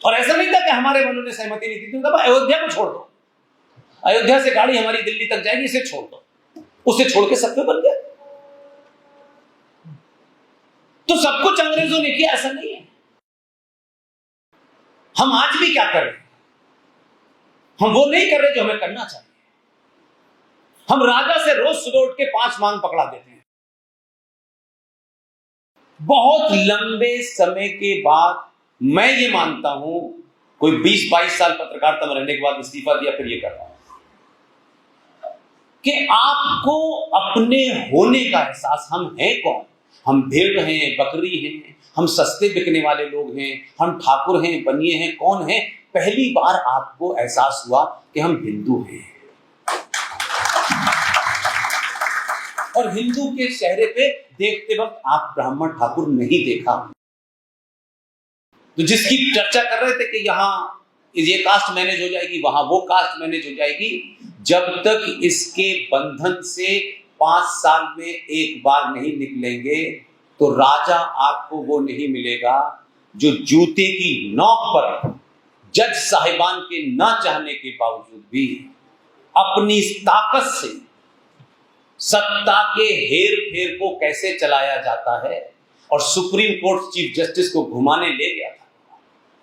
और ऐसा नहीं था कि हमारे वालों ने सहमति नहीं दी थी, अयोध्या को छोड़ दो, अयोध्या से गाड़ी हमारी दिल्ली तक जाएगी, इसे छोड़ दो, उसे छोड़ के सब पे बन गया। तो सब कुछ अंग्रेजों ने किया, ऐसा नहीं है। हम आज भी क्या कर रहे हैं? हम वो नहीं कर रहे जो हमें करना चाहिए। हम राजा से रोज सुबह उठ के 5 मांग पकड़ा देते हैं। बहुत लंबे समय के बाद मैं ये मानता हूं, कोई 20-22 साल पत्रकारिता में रहने के बाद इस्तीफा दिया, फिर ये कर रहा हूं कि आपको अपने होने का एहसास, हम हैं कौन, हम भेड़ हैं, बकरी हैं, हम सस्ते बिकने वाले लोग हैं, हम ठाकुर हैं, बनिए हैं, कौन हैं, पहली बार आपको एहसास हुआ कि हम हिंदू हैं। और हिंदू के चेहरे पे देखते वक्त आप ब्राह्मण ठाकुर नहीं देखा। तो जिसकी चर्चा कर रहे थे कि यहां ये कास्ट मैनेज हो जाएगी, वहां वो कास्ट मैनेज हो जाएगी, जब तक इसके बंधन से 5 साल में एक बार नहीं निकलेंगे तो राजा आपको वो नहीं मिलेगा जो जूते की नोक पर जज साहिबान के ना चाहने के बावजूद भी अपनी ताकत से सत्ता के हेर फेर को कैसे चलाया जाता है। और सुप्रीम कोर्ट चीफ जस्टिस को घुमाने ले गया था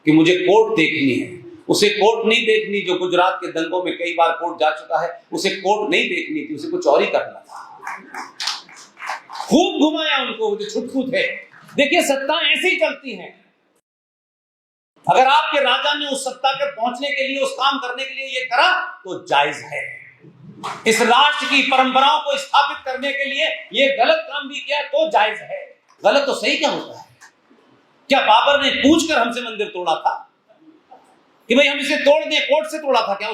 कि मुझे कोर्ट देखनी है। उसे कोर्ट नहीं देखनी जो गुजरात के दंगों में कई बार कोर्ट जा चुका है, उसे कोर्ट नहीं देखनी थी, उसे कुछ और ही करना था। खूब घुमाया उनको, जो छुटकू थे। देखिए सत्ता ऐसे ही चलती है। अगर आपके राजा ने उस सत्ता के पहुंचने के लिए, उस काम करने के लिए ये करा तो जायज है। इस राष्ट्र की परंपराओं को स्थापित करने के लिए ये गलत काम भी किया तो जायज है। गलत तो सही क्या होता है? क्या बाबर ने पूछकर हमसे मंदिर तोड़ा था कि भाई हम इसे तोड़ दें? कोर्ट से तोड़ा था क्या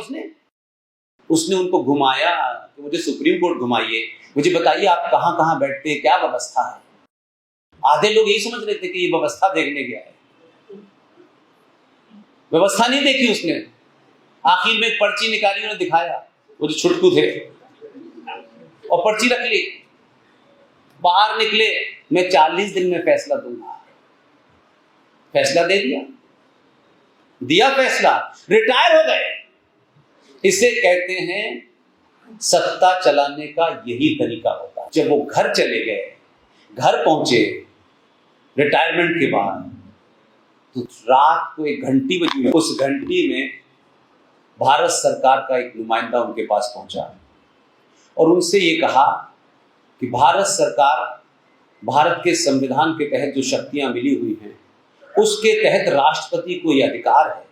उसने उनको घुमाया कि मुझे सुप्रीम कोर्ट घुमाइए, मुझे बताइए आप कहां कहां बैठते हैं, क्या व्यवस्था है। आधे लोग यही समझ रहे थे कि ये व्यवस्था देखने गया है। व्यवस्था नहीं देखी उसने। आखिर में एक पर्ची निकाली, उन्हें दिखाया, वो जो छुटकू थे, और पर्ची रख ली। बाहर निकले, मैं 40 दिन में फैसला दूंगा। फैसला दे दिया फैसला, रिटायर हो गए। इसे कहते हैं सत्ता चलाने का यही तरीका होता है। जब वो घर चले गए, घर पहुंचे रिटायरमेंट के बाद, तो रात को एक घंटी बजी। उस घंटी में भारत सरकार का एक नुमाइंदा उनके पास पहुंचा और उनसे ये कहा कि भारत सरकार, भारत के संविधान के तहत जो शक्तियां मिली हुई हैं, उसके तहत राष्ट्रपति को यह अधिकार है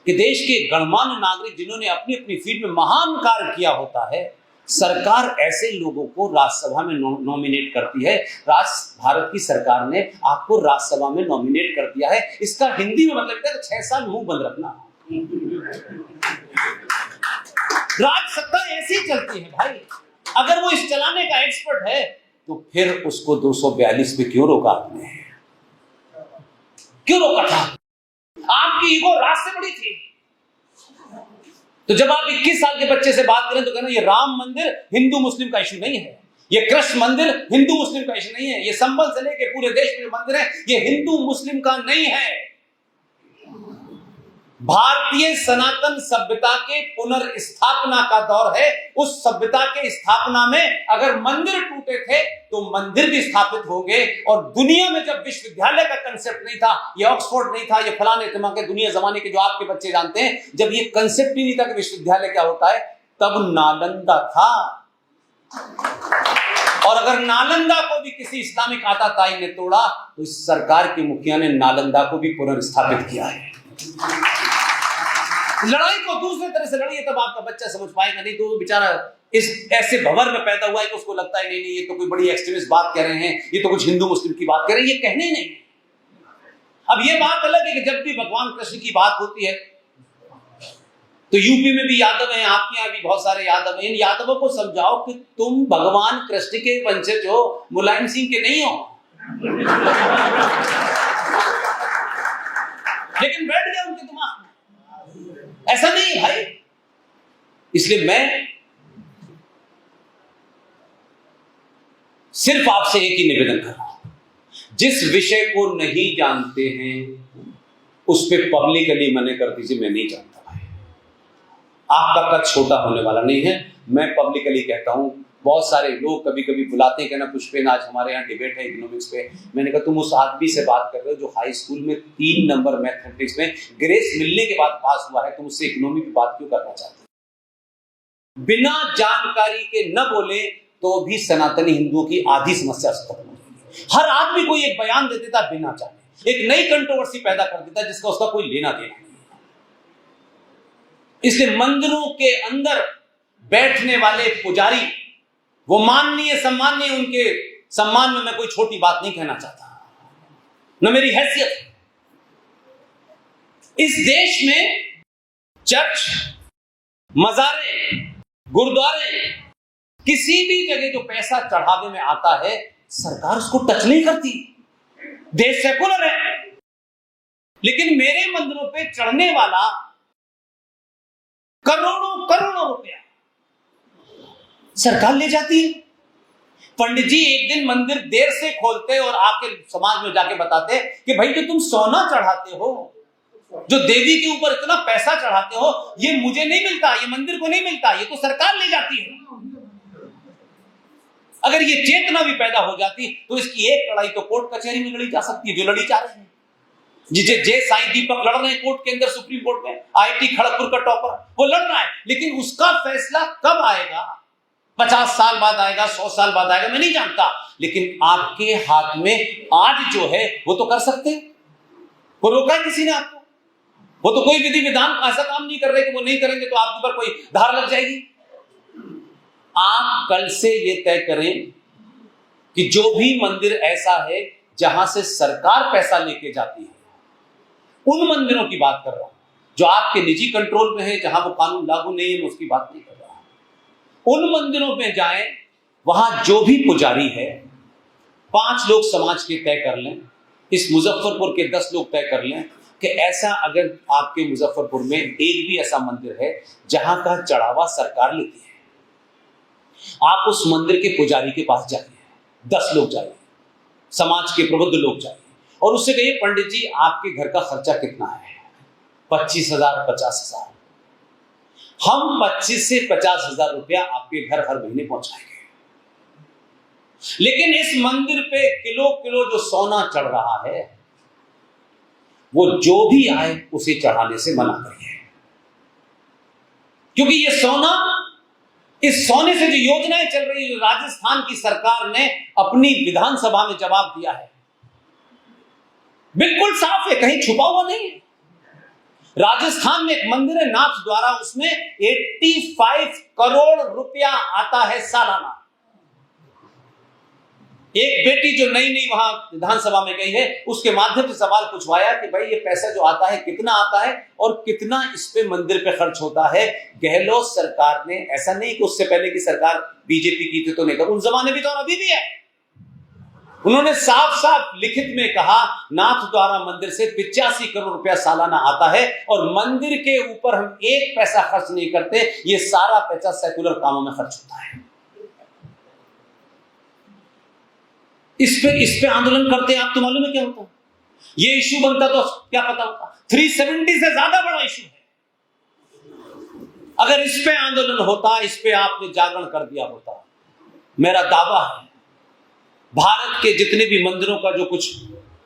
कि देश के गणमान्य नागरिक जिन्होंने अपनी अपनी फील्ड में महान कार्य किया होता है, सरकार ऐसे लोगों को राज्यसभा में नॉमिनेट करती है। भारत की सरकार ने आपको राज्यसभा में नॉमिनेट कर दिया है। इसका हिंदी में मतलब क्या है? 6 साल मुंह बंद रखना। राज सत्ता ऐसी चलती है भाई। अगर वो इस चलाने का एक्सपर्ट है तो फिर उसको 242 में क्यों रोका आपने? क्यों रोका था? आपकी ईगो राज से बड़ी थी। तो जब आप 21 साल के बच्चे से बात करें तो कहना ये राम मंदिर हिंदू मुस्लिम का इशू नहीं है, ये कृष्ण मंदिर हिंदू मुस्लिम का इशू नहीं है, ये संबल से लेके पूरे देश में जो मंदिर है ये हिंदू मुस्लिम का नहीं है। भारतीय सनातन सभ्यता के पुनर्स्थापना का दौर है। उस सभ्यता के स्थापना में अगर मंदिर टूटे थे तो मंदिर भी स्थापित हो गए। और दुनिया में जब विश्वविद्यालय का कंसेप्ट नहीं था, ये ऑक्सफोर्ड नहीं था, ये फलाने तिमाके दुनिया जमाने के जो आपके बच्चे जानते हैं, जब ये कंसेप्ट ही नहीं था कि विश्वविद्यालय क्या होता है, तब नालंदा था। और अगर नालंदा को भी किसी इस्लामिक आताताई ने तोड़ा तो इस सरकार के मुखिया ने नालंदा को भी पुनर्स्थापित किया है। लड़ाई को दूसरे तरह से लड़िए तब आपका बच्चा समझ पाएगा, नहीं तो बेचारा इस ऐसे भंवर में पैदा हुआ है कि उसको लगता है नहीं ये तो कोई बड़ी एक्सट्रीमिस्ट बात कह रहे हैं, ये तो कुछ हिंदू मुस्लिम की बात कह रहे हैं, ये कहने ही नहीं। अब ये बात अलग है कि जब भी भगवान कृष्ण की बात होती है तो यूपी में भी यादव हैं, आपके यहाँ भी बहुत सारे यादव हैं। इन यादवों को समझाओ कि तुम भगवान कृष्ण के वंशज हो, मुलायम सिंह के नहीं हो। लेकिन बैठ गया उनके दिमाग में, ऐसा नहीं भाई। इसलिए मैं सिर्फ आपसे एक ही निवेदन कर रहा हूं, जिस विषय को नहीं जानते हैं उस पर पब्लिकली मना कर दीजिए, मैं नहीं जानता भाई। आपका कद छोटा होने वाला नहीं है। मैं पब्लिकली कहता हूं, बहुत सारे लोग कभी कभी बुलाते हैं, कहना पुष्पेन आज हमारे यहाँ डिबेट है इकोनॉमिक्स पे। मैंने कहा तुम उस आदमी से बात कर रहे हो जो हाई स्कूल में 3 नंबर मैथमेटिक्स में ग्रेस मिलने के बाद पास हुआ है, तुम उससे इकोनॉमी की बात क्यों करना चाहते हो? बिना जानकारी के न बोले तो भी सनातनी हिंदुओं की आधी समस्या खत्म हो जाएगी। हर आदमी कोई एक बयान दे देता बिना जाने, एक नई कंट्रोवर्सी पैदा कर देता जिसका उसका कोई लेना देना नहीं। इसलिए मंदिरों के अंदर बैठने वाले पुजारी, वो माननीय सम्माननीय, उनके सम्मान में मैं कोई छोटी बात नहीं कहना चाहता, न मेरी हैसियत। इस देश में चर्च, मजारे, गुरुद्वारे, किसी भी जगह जो पैसा चढ़ावे में आता है सरकार उसको टच नहीं करती। देश सेकुलर है, लेकिन मेरे मंदिरों पे चढ़ने वाला करोड़ों करोड़ों रुपया सरकार ले जाती है। पंडित जी एक दिन मंदिर देर से खोलते और आके समाज में जाके बताते कि भाई जो तुम सोना चढ़ाते हो, जो देवी के ऊपर इतना पैसा चढ़ाते हो, ये मुझे नहीं मिलता, ये मंदिर को नहीं मिलता, ये तो सरकार ले जाती है। अगर ये चेतना भी पैदा हो जाती तो इसकी एक लड़ाई तो कोर्ट कचहरी में लड़ी जा सकती है, जो लड़ी जा रही है। जिसे जे साईं दीपक लड़ रहे हैं कोर्ट के अंदर, सुप्रीम कोर्ट में, आईआईटी खड़गपुर का टॉपर वो लड़ रहा है, लेकिन उसका फैसला कब आएगा? 50 साल बाद आएगा, 100 साल बाद आएगा, मैं नहीं जानता। लेकिन आपके हाथ में आज जो है वो तो कर सकते हैं। वो रोका किसी ने आपको? वो तो कोई विधि विधान ऐसा काम नहीं कर रहे कि वो नहीं करेंगे तो आपके ऊपर कोई धार लग जाएगी। आप कल से ये तय करें कि जो भी मंदिर ऐसा है जहां से सरकार पैसा लेके जाती है, उन मंदिरों की बात कर रहा हूं जो आपके निजी कंट्रोल में है, जहां वो कानून लागू नहीं है, मैं उसकी बात नहीं कर रहा। उन मंदिरों में जाएं, वहां जो भी पुजारी है 5 लोग समाज के तय कर लें, इस मुजफ्फरपुर के 10 लोग तय कर लें, कि ऐसा अगर आपके मुजफ्फरपुर में एक भी ऐसा मंदिर है जहां का चढ़ावा सरकार लेती है, आप उस मंदिर के पुजारी के पास जाइए, 10 लोग जाइए, समाज के प्रबुद्ध लोग जाइए और उससे कहिए पंडित जी आपके घर का खर्चा कितना है? 25,000, 50,000। हम 25 से 50,000 रुपया आपके घर हर महीने पहुंचाएंगे। लेकिन इस मंदिर पे किलो किलो जो सोना चढ़ रहा है, वो जो भी आए उसे चढ़ाने से मना करिए, क्योंकि ये सोना, इस सोने से जो योजनाएं चल रही है, राजस्थान की सरकार ने अपनी विधानसभा में जवाब दिया है, बिल्कुल साफ है, कहीं छुपा हुआ नहीं है। राजस्थान में एक मंदिर है नाथ द्वारा, उसमें 85 करोड़ रुपया आता है सालाना। एक बेटी जो नई नई वहां विधानसभा में गई है, उसके माध्यम से सवाल पूछवाया कि भाई ये पैसा जो आता है कितना आता है और कितना इस पे मंदिर पे खर्च होता है। गहलोत सरकार ने, ऐसा नहीं कि उससे पहले की सरकार बीजेपी की थी तो नहीं था, उन जमाने भी तो और अभी भी है, उन्होंने साफ साफ लिखित में कहा नाथ द्वारा मंदिर से 85 करोड़ रुपया सालाना आता है और मंदिर के ऊपर हम एक पैसा खर्च नहीं करते, ये सारा पैसा सेकुलर कामों में खर्च होता है। इस पे आंदोलन करते आप तो मालूम है क्या होता? ये इश्यू बनता तो क्या पता होता, 370 से ज्यादा बड़ा इश्यू है। अगर इस पे आंदोलन होता, इस पे आपने जागरण कर दिया होता, मेरा दावा है भारत के जितने भी मंदिरों का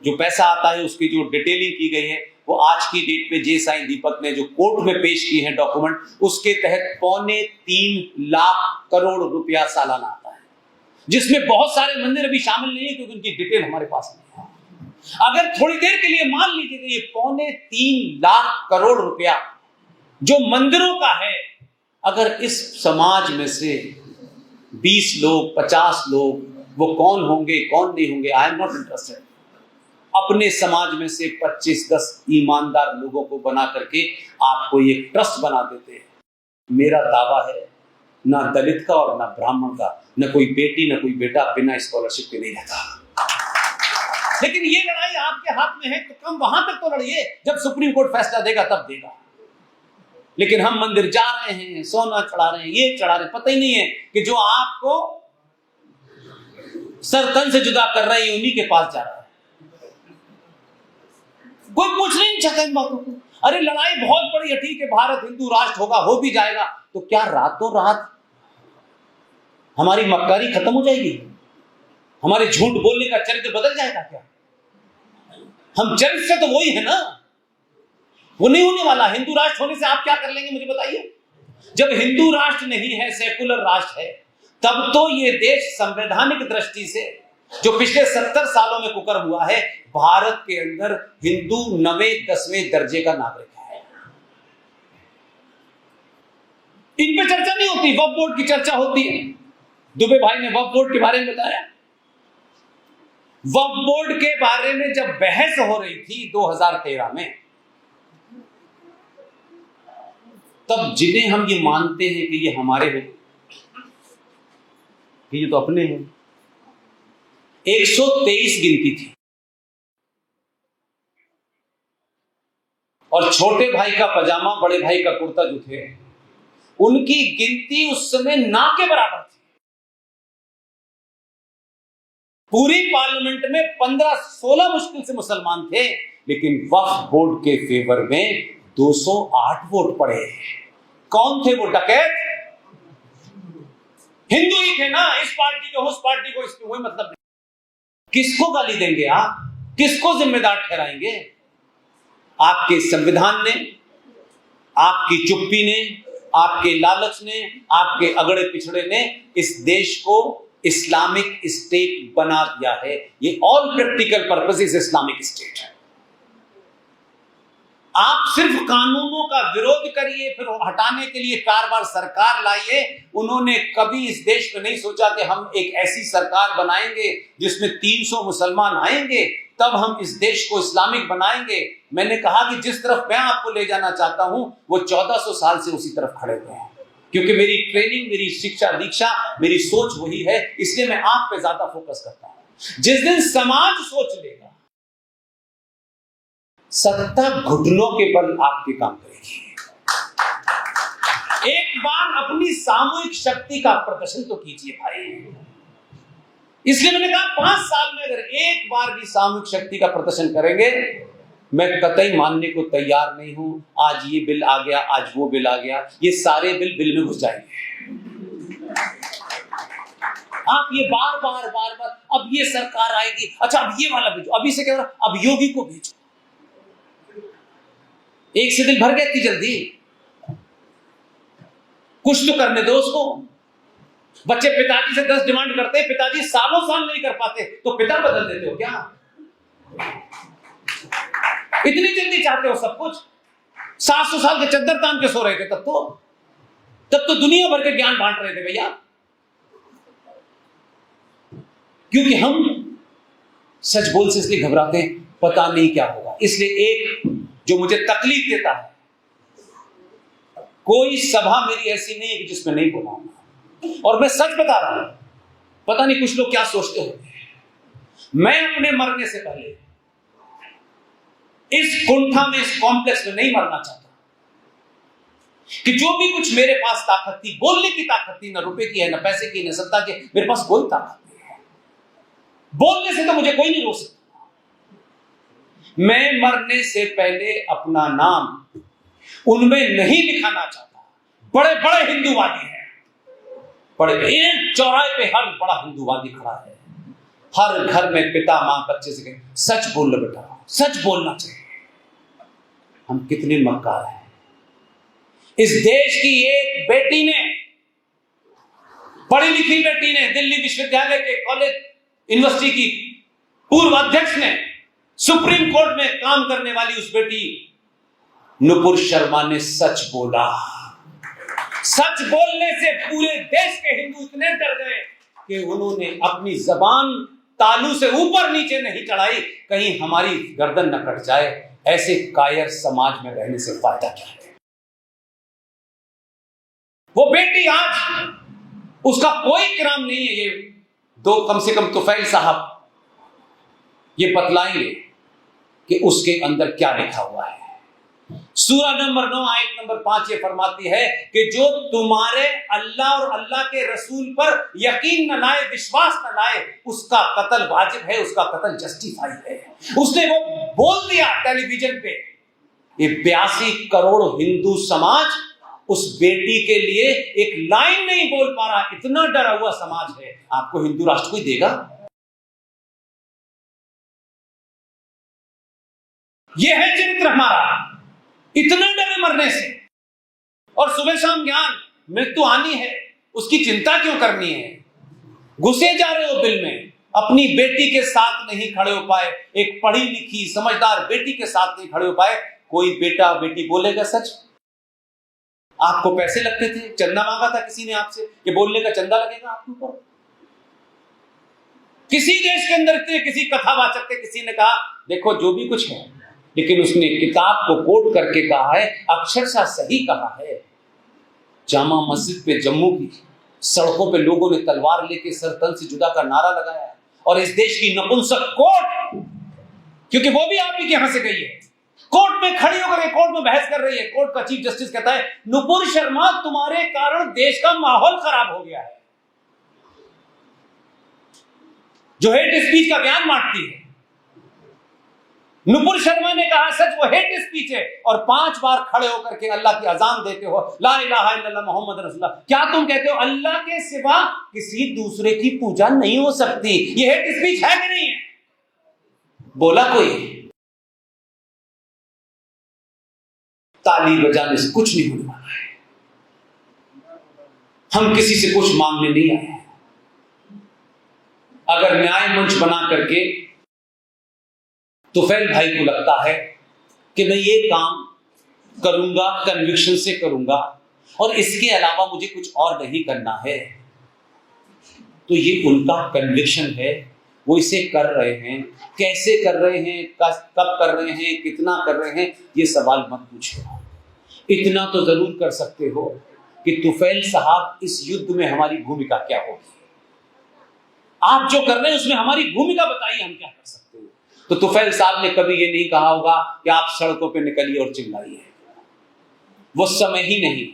जो पैसा आता है उसकी जो डिटेलिंग की गई है, वो आज की डेट में जे साईं दीपक ने जो कोर्ट में पेश की है डॉक्यूमेंट, उसके तहत 2.25 लाख करोड़ रुपया सालाना आता है, जिसमें बहुत सारे मंदिर अभी शामिल नहीं है क्योंकि उनकी डिटेल हमारे पास नहीं है। अगर थोड़ी देर के लिए मान लीजिए कि ये 2.25 लाख करोड़ रुपया जो मंदिरों का है, अगर इस समाज में से 20 लोग, 50 लोग, वो कौन होंगे कौन नहीं होंगे, आई एम नॉट इंटरेस्टेड, अपने समाज में से 25-10 ईमानदार लोगों को बना करके आपको ये ट्रस्ट बना देते हैं, मेरा दावा है ना दलित का और ना ब्राह्मण का, न कोई बेटी न कोई बेटा बिना स्कॉलरशिप के नहीं रहता। लेकिन ये लड़ाई आपके हाथ में है तो कम वहां तक तो लड़िए जब सुप्रीम कोर्ट फैसला देगा तब देगा। लेकिन हम मंदिर जा रहे हैं, सोना चढ़ा रहे हैं, ये चढ़ा रहे हैं, पता ही नहीं है कि जो आपको सर तन से जुदा कर रहे हैं उन्हीं के पास जा रहा है। कोई पूछ नहीं चाहता इन बातों को। अरे लड़ाई बहुत बड़ी है, ठीक है, भारत हिंदू राष्ट्र होगा, हो भी जाएगा, तो क्या रातों रात हमारी मक्कारी खत्म हो जाएगी? हमारे झूठ बोलने का चरित्र बदल जाएगा क्या? हम चरित्र से तो वही है ना, वो नहीं होने वाला। हिंदू राष्ट्र होने से आप क्या कर लेंगे मुझे बताइए? जब हिंदू राष्ट्र नहीं है, सेकुलर राष्ट्र है, तब तो ये देश संवैधानिक दृष्टि से जो पिछले 70 सालों में कुकर्म हुआ है, भारत के अंदर हिंदू 9वें 10वें दर्जे का नागरिक है। इन पे चर्चा नहीं होती, वक्फ बोर्ड की चर्चा होती है। दुबे भाई ने वक्फ बोर्ड के बारे में बताया। वक्फ बोर्ड के बारे में जब बहस हो रही थी 2013 में, तब जिन्हें हम ये मानते हैं कि ये हमारे हैं, ये तो अपने हैं, 123 गिनती थी और छोटे भाई का पजामा, बड़े भाई का कुर्ता जो थे, उनकी गिनती उस समय ना के बराबर थी। पूरी पार्लियामेंट में 15-16 मुश्किल से मुसलमान थे, लेकिन वक्फ बोर्ड के फेवर में 208 वोट पड़े। कौन थे वो डकैत? हिंदू ही थे ना, इस पार्टी को उस पार्टी को, इसकी कोई मतलब नहीं। किसको गाली देंगे आप? किसको जिम्मेदार ठहराएंगे? आपके संविधान ने, आपकी चुप्पी ने, आपके लालच ने, आपके अगड़े पिछड़े ने इस देश को इस्लामिक स्टेट बना दिया है। ये all practical purposes Islamic state है। आप सिर्फ कानूनों का विरोध करिए, फिर हटाने के लिए बार-बार सरकार लाइए। उन्होंने कभी इस देश में नहीं सोचा कि हम एक ऐसी सरकार बनाएंगे जिसमें 300 मुसलमान आएंगे, तब हम इस देश को इस्लामिक बनाएंगे। मैंने कहा कि जिस तरफ मैं आपको ले जाना चाहता हूं, वो 1400 साल से उसी तरफ खड़े हुए हैं, क्योंकि मेरी ट्रेनिंग, मेरी शिक्षा दीक्षा, मेरी सोच वही है, इसलिए मैं आप पे ज्यादा फोकस करता हूं। जिस दिन समाज सोच लेगा सत्ता घुटनों के बल आपके काम करेगी। एक बार अपनी सामूहिक शक्ति का प्रदर्शन तो कीजिए भाई। इसलिए मैंने कहा 5 साल में अगर एक बार भी सामूहिक शक्ति का प्रदर्शन करेंगे, मैं कतई मानने को तैयार नहीं हूं आज ये बिल आ गया, आज वो बिल आ गया, ये सारे बिल में घुस जाएंगे। आप ये बार बार अब ये सरकार आएगी, अच्छा अब ये वाला भेजो, अभी से क्या हो रहा, अब योगी को भेजो। एक से दिल भर गया इतनी जल्दी, कुछ तो करने दो उसको। बच्चे पिताजी से 10 डिमांड करते हैं, पिताजी सालों साल नहीं कर पाते, तो पिता बदल देते हो क्या? इतनी जल्दी चाहते हो सब कुछ? 700 साल के चद्दर तान के सो रहे थे तब तो दुनिया भर के ज्ञान बांट रहे थे भैया। क्योंकि हम सच बोल से इसलिए घबराते हैं, पता नहीं क्या होगा। इसलिए एक जो मुझे तकलीफ देता है, कोई सभा मेरी ऐसी नहीं है कि जिसमें नहीं बोलाऊंगा। और मैं सच बता रहा हूं, पता नहीं कुछ लोग क्या सोचते होंगे, मैं अपने मरने से पहले इस कुंठा में, इस कॉम्प्लेक्स में नहीं मरना चाहता कि जो भी कुछ मेरे पास ताकत थी, बोलने की ताकत थी, ना रुपए की है, ना पैसे की, ना सत्ता की, मेरे पास कोई ताकत नहीं है। बोलने से तो मुझे कोई नहीं रोक सकता। मैं मरने से पहले अपना नाम उनमें नहीं लिखाना चाहता। बड़े बड़े हिंदूवादी हैं, बड़े एक चौराहे पे हर बड़ा हिंदूवादी खड़ा है, हर घर में पिता मां बच्चे से कहे सच बोल लो बेटा, सच बोलना चाहिए। हम कितने मक्कार हैं। इस देश की एक बेटी ने, पढ़ी लिखी बेटी ने, दिल्ली विश्वविद्यालय के कॉलेज यूनिवर्सिटी की पूर्व अध्यक्ष ने, सुप्रीम कोर्ट में काम करने वाली उस बेटी नुपुर शर्मा ने सच बोला। सच बोलने से पूरे देश के हिंदू इतने डर गए कि उन्होंने अपनी जबान तालू से ऊपर नीचे नहीं चढ़ाई, कहीं हमारी गर्दन न कट जाए। ऐसे कायर समाज में रहने से फायदा क्या है? वो बेटी आज, उसका कोई किराम नहीं है। ये दो कम से कम तुफैल साहब ये बतलाएंगे कि उसके अंदर क्या लिखा हुआ है। सूरा नंबर 9 आयत नंबर 5 ये फरमाती है कि जो तुम्हारे अल्लाह और अल्लाह के रसूल पर यकीन न लाए, विश्वास न लाए, उसका कत्ल वाजिब है, उसका कत्ल जस्टिफाई है। उसने वो बोल दिया टेलीविजन पे। ये 82 करोड़ हिंदू समाज उस बेटी के लिए एक लाइन नहीं बोल पा रहा। इतना डरा हुआ समाज है। आपको हिंदू राष्ट्र कोई देगा? यह है चरित्र हमारा। इतना डरे मरने से, और सुबह शाम ज्ञान, मृत्यु आनी है, उसकी चिंता क्यों करनी है? घुसे जा रहे हो बिल में। अपनी बेटी के साथ नहीं खड़े हो पाए, एक पढ़ी लिखी समझदार बेटी के साथ नहीं खड़े हो पाए। कोई बेटा बेटी बोलेगा सच? आपको पैसे लगते थे, चंदा मांगा था किसी ने आपसे कि बोलने का चंदा लगेगा आपके ऊपर? किसी देश के अंदर थे, किसी कथावाचक थे, किसी ने कहा देखो जो भी कुछ है, लेकिन उसने किताब को कोट करके कहा है, अक्षरशः सही कहा है। जामा मस्जिद पे जम्मू की सड़कों पे लोगों ने तलवार लेके सर तन से जुदा का नारा लगाया है। और इस देश की नपुंसक कोर्ट, क्योंकि वो भी आप ही के यहां से गई है, कोर्ट में खड़ी होकर कोर्ट में बहस कर रही है। कोर्ट का चीफ जस्टिस कहता है नुपुर शर्मा तुम्हारे कारण देश का माहौल खराब हो गया है, जो हेट स्पीच का बयान बांटती है। नुपुर शर्मा ने कहा सच वो हेट स्पीच है, और 5 बार खड़े होकर के अल्लाह की अजान देते हो, ला इलाहा इल्लल्लाह मोहम्मद रसूलुल्लाह। क्या तुम कहते हो अल्लाह के सिवा किसी दूसरे की पूजा नहीं हो सकती? ये हेट स्पीच है कि नहीं है? बोला कोई? ताली बजाने से कुछ नहीं होने वाला है। हम किसी से कुछ मांगने नहीं आए हैं। अगर न्याय मंच बना करके तुफैल भाई को लगता है कि मैं ये काम करूंगा, कन्विक्शन से करूंगा, और इसके अलावा मुझे कुछ और नहीं करना है, तो ये उनका कन्विक्शन है, वो इसे कर रहे हैं। कैसे कर रहे हैं, कब कर रहे हैं, कितना कर रहे हैं, ये सवाल मत पूछो। इतना तो जरूर कर सकते हो कि तुफैल साहब इस युद्ध में हमारी भूमिका क्या होगी। आप जो कर रहे हैं उसमें हमारी भूमिका बताइए, हम क्या कर सकते हैं। तो तुफैल साहब ने कभी ये नहीं कहा होगा कि आप सड़कों पे निकलिए और चिल्लाइए। वो समय ही नहीं,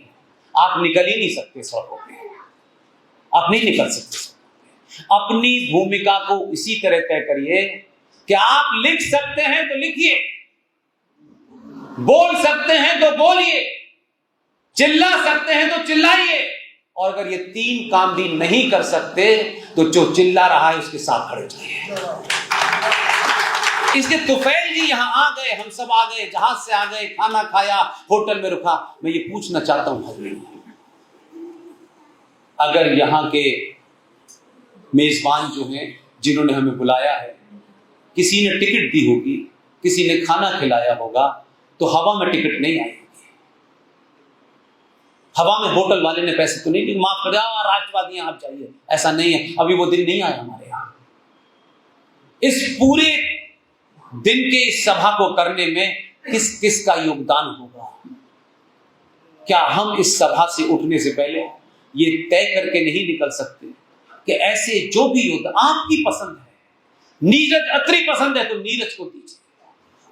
आप निकल ही नहीं सकते सड़कों पे, आप नहीं निकल सकते। अपनी भूमिका को इसी तरह तय करिए कि आप लिख सकते हैं तो लिखिए, बोल सकते हैं तो बोलिए, चिल्ला सकते हैं तो चिल्लाइए, और अगर ये तीन काम भी नहीं कर सकते तो जो चिल्ला रहा है उसके साथ खड़े जाइए। इसलिए तुफैल जी यहां आ गए, हम सब आ गए, जहाज से आ गए, खाना खाया, होटल में रुका। मैं ये पूछना चाहता हूं हजरीन, अगर यहां के मेजबान जो हैं जिन्होंने हमें बुलाया है, किसी ने टिकट दी होगी, किसी ने खाना खिलाया होगा, तो हवा में टिकट नहीं आई होगी। हवा में होटल वाले ने पैसे तो नहीं, माफ कर जाओ राष्ट्रवादी आप जाइए, ऐसा नहीं है। अभी वो दिन नहीं आया हमारे यहां। इस पूरे दिन के इस सभा को करने में किस किस का योगदान होगा? क्या हम इस सभा से उठने से पहले ये तय करके नहीं निकल सकते कि ऐसे जो भी योद्धा आपकी पसंद है, नीरज अत्री पसंद है तो नीरज को दीजिए,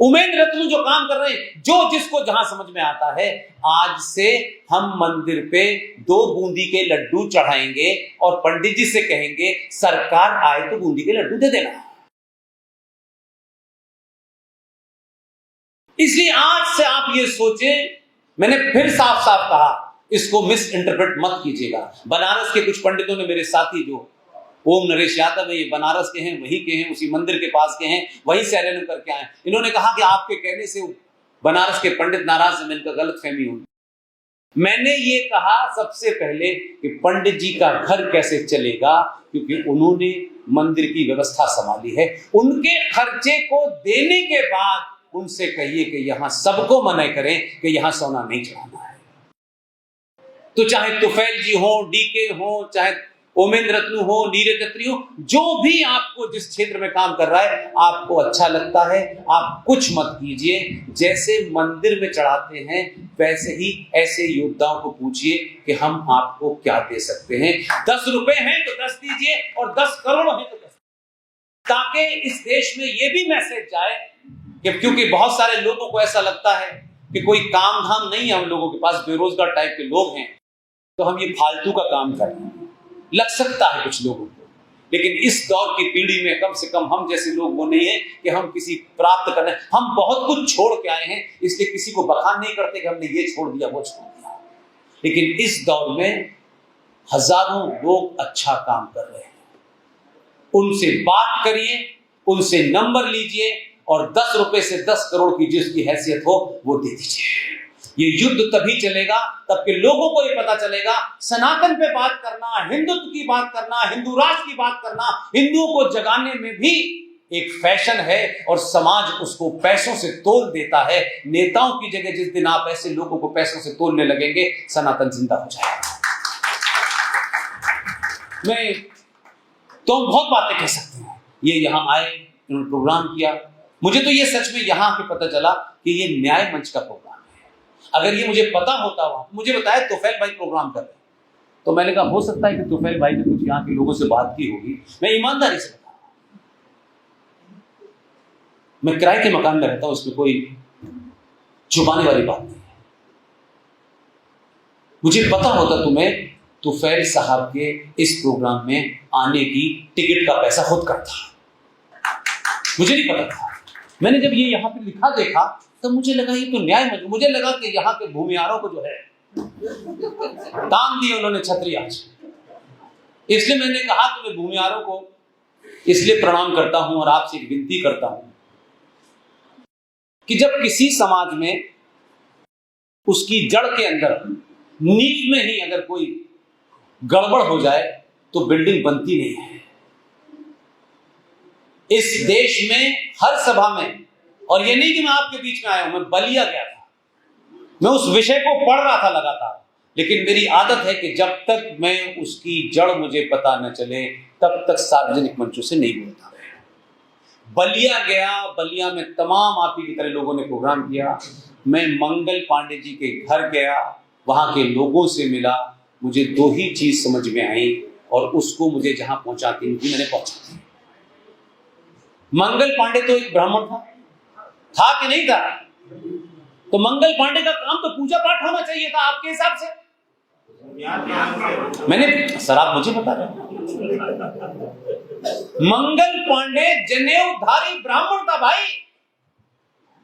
उमेंद्र रत्नू जो काम कर रहे हैं, जो जिसको जहां समझ में आता है, आज से हम मंदिर पे 2 बूंदी के लड्डू चढ़ाएंगे और पंडित जी से कहेंगे सरकार आए तो बूंदी के लड्डू दे देना। इसलिए आज से आप ये सोचें, मैंने फिर साफ साफ कहा, इसको मिस इंटरप्रेट मत कीजिएगा। बनारस के कुछ पंडितों ने, मेरे साथी जो ओम नरेश यादव है, ये बनारस के हैं, वहीं के हैं, उसी मंदिर के पास के हैं, वहीं से एलएलएम करके आए। इन्होंने कहा कि आपके कहने से बनारस के पंडित नाराज हैं, इनका गलत फहमी होगी। मैंने ये कहा सबसे पहले कि पंडित जी का घर कैसे चलेगा, क्योंकि उन्होंने मंदिर की व्यवस्था संभाली है। उनके खर्चे को देने के बाद उनसे कहिए कि यहां सबको मना करें कि यहां सोना नहीं चढ़ाना है। तो चाहे तुफैल जी हो, डीके हो, चाहे ओमेंद्र रत्नू हो, नीरज अत्री हो, जो भी आपको जिस क्षेत्र में काम कर रहा है, आपको अच्छा लगता है, आप कुछ मत कीजिए। जैसे मंदिर में चढ़ाते हैं वैसे ही ऐसे योद्धाओं को पूछिए कि हम आपको क्या दे सकते हैं। 10 रुपए हैं तो 10 दीजिए, और 10 करोड़ हैं तो 10, ताकि इस देश में यह भी मैसेज जाए कि, क्योंकि बहुत सारे लोगों को ऐसा लगता है कि कोई काम धाम नहीं है हम लोगों के पास, बेरोजगार टाइप के लोग हैं, तो हम ये फालतू का काम करें, लग सकता है कुछ लोगों को। लेकिन इस दौर की पीढ़ी में कम से कम हम जैसे लोग वो नहीं है कि हम किसी प्राप्त करने, हम बहुत कुछ छोड़ के आए हैं, इसलिए किसी को बखान नहीं करते कि हमने ये छोड़ दिया वो छोड़ दिया। लेकिन इस दौर में हजारों लोग अच्छा काम कर रहे हैं, उनसे बात करिए, उनसे नंबर लीजिए, और 10 रुपए से 10 करोड़ की जिसकी हैसियत हो वो दे दीजिए। ये युद्ध तभी चलेगा तब कि लोगों को ये पता चलेगा, सनातन पे बात करना, हिंदुत्व की बात करना, हिंदू राष्ट्र की बात करना, हिंदुओं को जगाने में भी एक फैशन है, और समाज उसको पैसों से तोल देता है। नेताओं की जगह जिस दिन आप ऐसे लोगों को पैसों से तोलने लगेंगे, सनातन जिंदा हो जाएगा। मैं तो बहुत बातें कह सकते हैं। ये यहां आए, इन्होंने प्रोग्राम किया, मुझे तो ये सच में यहां आके पता चला कि ये न्याय मंच का प्रोग्राम है। अगर ये मुझे पता होता, वहां मुझे बताया तुफैल भाई प्रोग्राम कर रहे हैं, तो मैंने कहा हो सकता है कि तुफैल भाई ने कुछ यहाँ के लोगों से बात की होगी। मैं ईमानदारी से बता रहा हूं, मैं किराए के मकान में रहता हूं, उसमें कोई छुपाने वाली बात नहीं है। मुझे पता होता तुम्हें तुफैल साहब के इस प्रोग्राम में आने की टिकट का पैसा खुद करता, मुझे नहीं पता था। मैंने जब ये यहाँ पे लिखा देखा तो मुझे लगा ये तो न्याय मंच, मुझे लगा कि यहाँ के भूमिहारों को जो है दान दिए उन्होंने छतरी आज। इसलिए मैंने कहा कि मैं भूमिहारों को इसलिए प्रणाम करता हूं और आपसे एक विनती करता हूं कि जब किसी समाज में उसकी जड़ के अंदर, नींव में ही अगर कोई गड़बड़ हो जाए तो बिल्डिंग बनती नहीं है। इस देश में हर सभा में, और ये नहीं कि मैं आपके बीच में आया हूं, मैं बलिया गया था, मैं उस विषय को पढ़ रहा था लगातार, लेकिन मेरी आदत है कि जब तक मैं उसकी जड़ मुझे पता न चले तब तक सार्वजनिक मंचों से नहीं बोलता। बलिया गया, बलिया में तमाम आप ही की तरह लोगों ने प्रोग्राम किया। मैं मंगल पांडे जी के घर गया, वहां के लोगों से मिला, मुझे 2 ही चीज समझ में आई, और उसको मुझे जहां पहुंचाती थी मैंने पहुंचा दी। मंगल पांडे तो एक ब्राह्मण था कि नहीं था? तो मंगल पांडे का काम तो पूजा पाठ होना चाहिए था आपके हिसाब से। मैंने सर, आप मुझे बता रहे हैं, मंगल पांडे जनेऊधारी ब्राह्मण था भाई।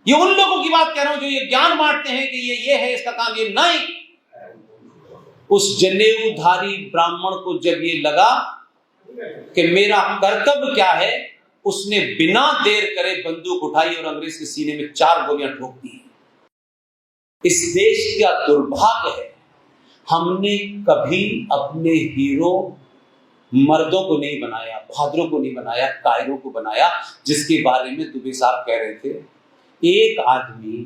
ये उन लोगों की बात कह रहा हूं जो ये ज्ञान बांटते हैं कि ये है इसका काम, ये नहीं। उस जनेऊधारी ब्राह्मण को जब ये लगा कि मेरा कर्तव्य क्या है, उसने बिना देर करे बंदूक उठाई और अंग्रेज के सीने में 4 गोलियां ठोक दी। इस देश का दुर्भाग्य है, हमने कभी अपने हीरो मर्दों को नहीं बनाया, बहादुरों को नहीं बनाया, कायरों को बनाया, जिसके बारे में दुबे साहब कह रहे थे। एक आदमी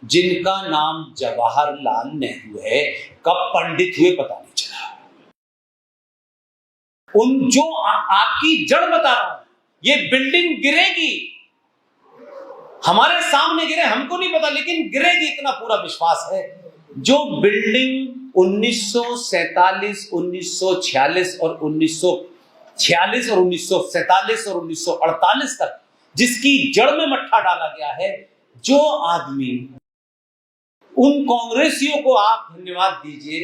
जिनका नाम जवाहरलाल नेहरू है, कब पंडित हुए पता नहीं चला। उन जो आपकी जड़ बता रहा हूं, ये बिल्डिंग गिरेगी, हमारे सामने गिरे हमको नहीं पता, लेकिन गिरेगी इतना पूरा विश्वास है। जो बिल्डिंग 1947, 1946 और 1946 और 1947 और 1948 तक जिसकी जड़ में मट्ठा डाला गया है, जो आदमी, उन कांग्रेसियों को आप धन्यवाद दीजिए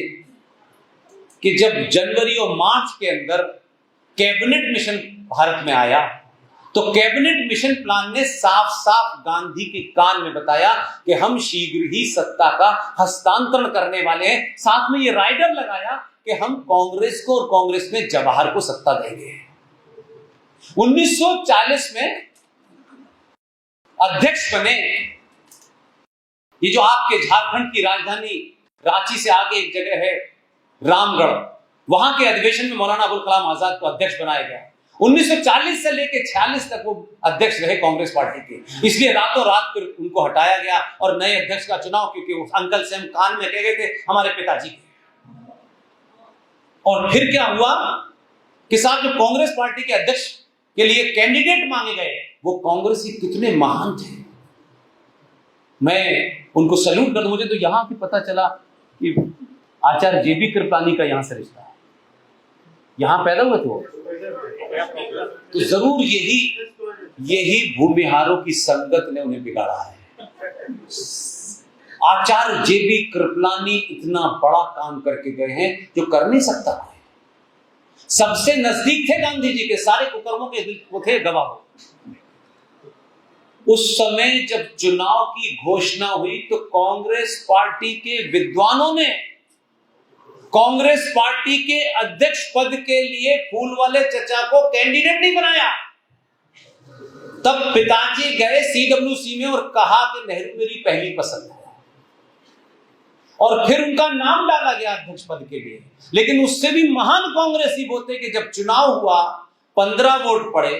कि जब जनवरी और मार्च के अंदर कैबिनेट मिशन भारत में आया, तो कैबिनेट मिशन प्लान ने साफ साफ गांधी के कान में बताया कि हम शीघ्र ही सत्ता का हस्तांतरण करने वाले हैं। साथ में ये राइडर लगाया कि हम कांग्रेस को और कांग्रेस में जवाहर को सत्ता देंगे। 1940 में अध्यक्ष बने, ये जो आपके झारखंड की राजधानी रांची से आगे एक जगह है रामगढ़, वहां के अधिवेशन में मौलाना अबुल कलाम आजाद को अध्यक्ष बनाया गया। 1940 से लेकर 46 तक वो अध्यक्ष रहे कांग्रेस पार्टी के, इसलिए रातों रात फिर उनको हटाया गया और नए अध्यक्ष का चुनाव, क्योंकि वो अंकल से हम कान में कह गए थे हमारे पिताजी के। और फिर क्या हुआ कि साहब जब कांग्रेस पार्टी के अध्यक्ष के लिए कैंडिडेट मांगे गए, वो कांग्रेसी कितने महान थे, मैं उनको सैल्यूट कर दूं। मुझे तो यहां भी पता चला कि आचार्य जेबी कृपलानी का यहां से रिश्ता है, यहां पैदा हुए थे वो, तो जरूर यही भूमिहारों की संगत ने उन्हें बिगाड़ा है। आचार्य जेबी कृपलानी इतना बड़ा काम करके गए हैं जो कर नहीं सकता है। सबसे नजदीक थे गांधी जी के, सारे कुकर्मों के वो थे गवाह। उस समय जब चुनाव की घोषणा हुई तो कांग्रेस पार्टी के विद्वानों ने कांग्रेस पार्टी के अध्यक्ष पद के लिए फूलवाले चचा को कैंडिडेट नहीं बनाया। तब पिताजी गए सीडब्ल्यूसी में और कहा कि नेहरू मेरी पहली पसंद है, और फिर उनका नाम डाला गया अध्यक्ष पद के लिए। लेकिन उससे भी महान कांग्रेसी वो थे कि जब चुनाव हुआ 15 वोट पड़े,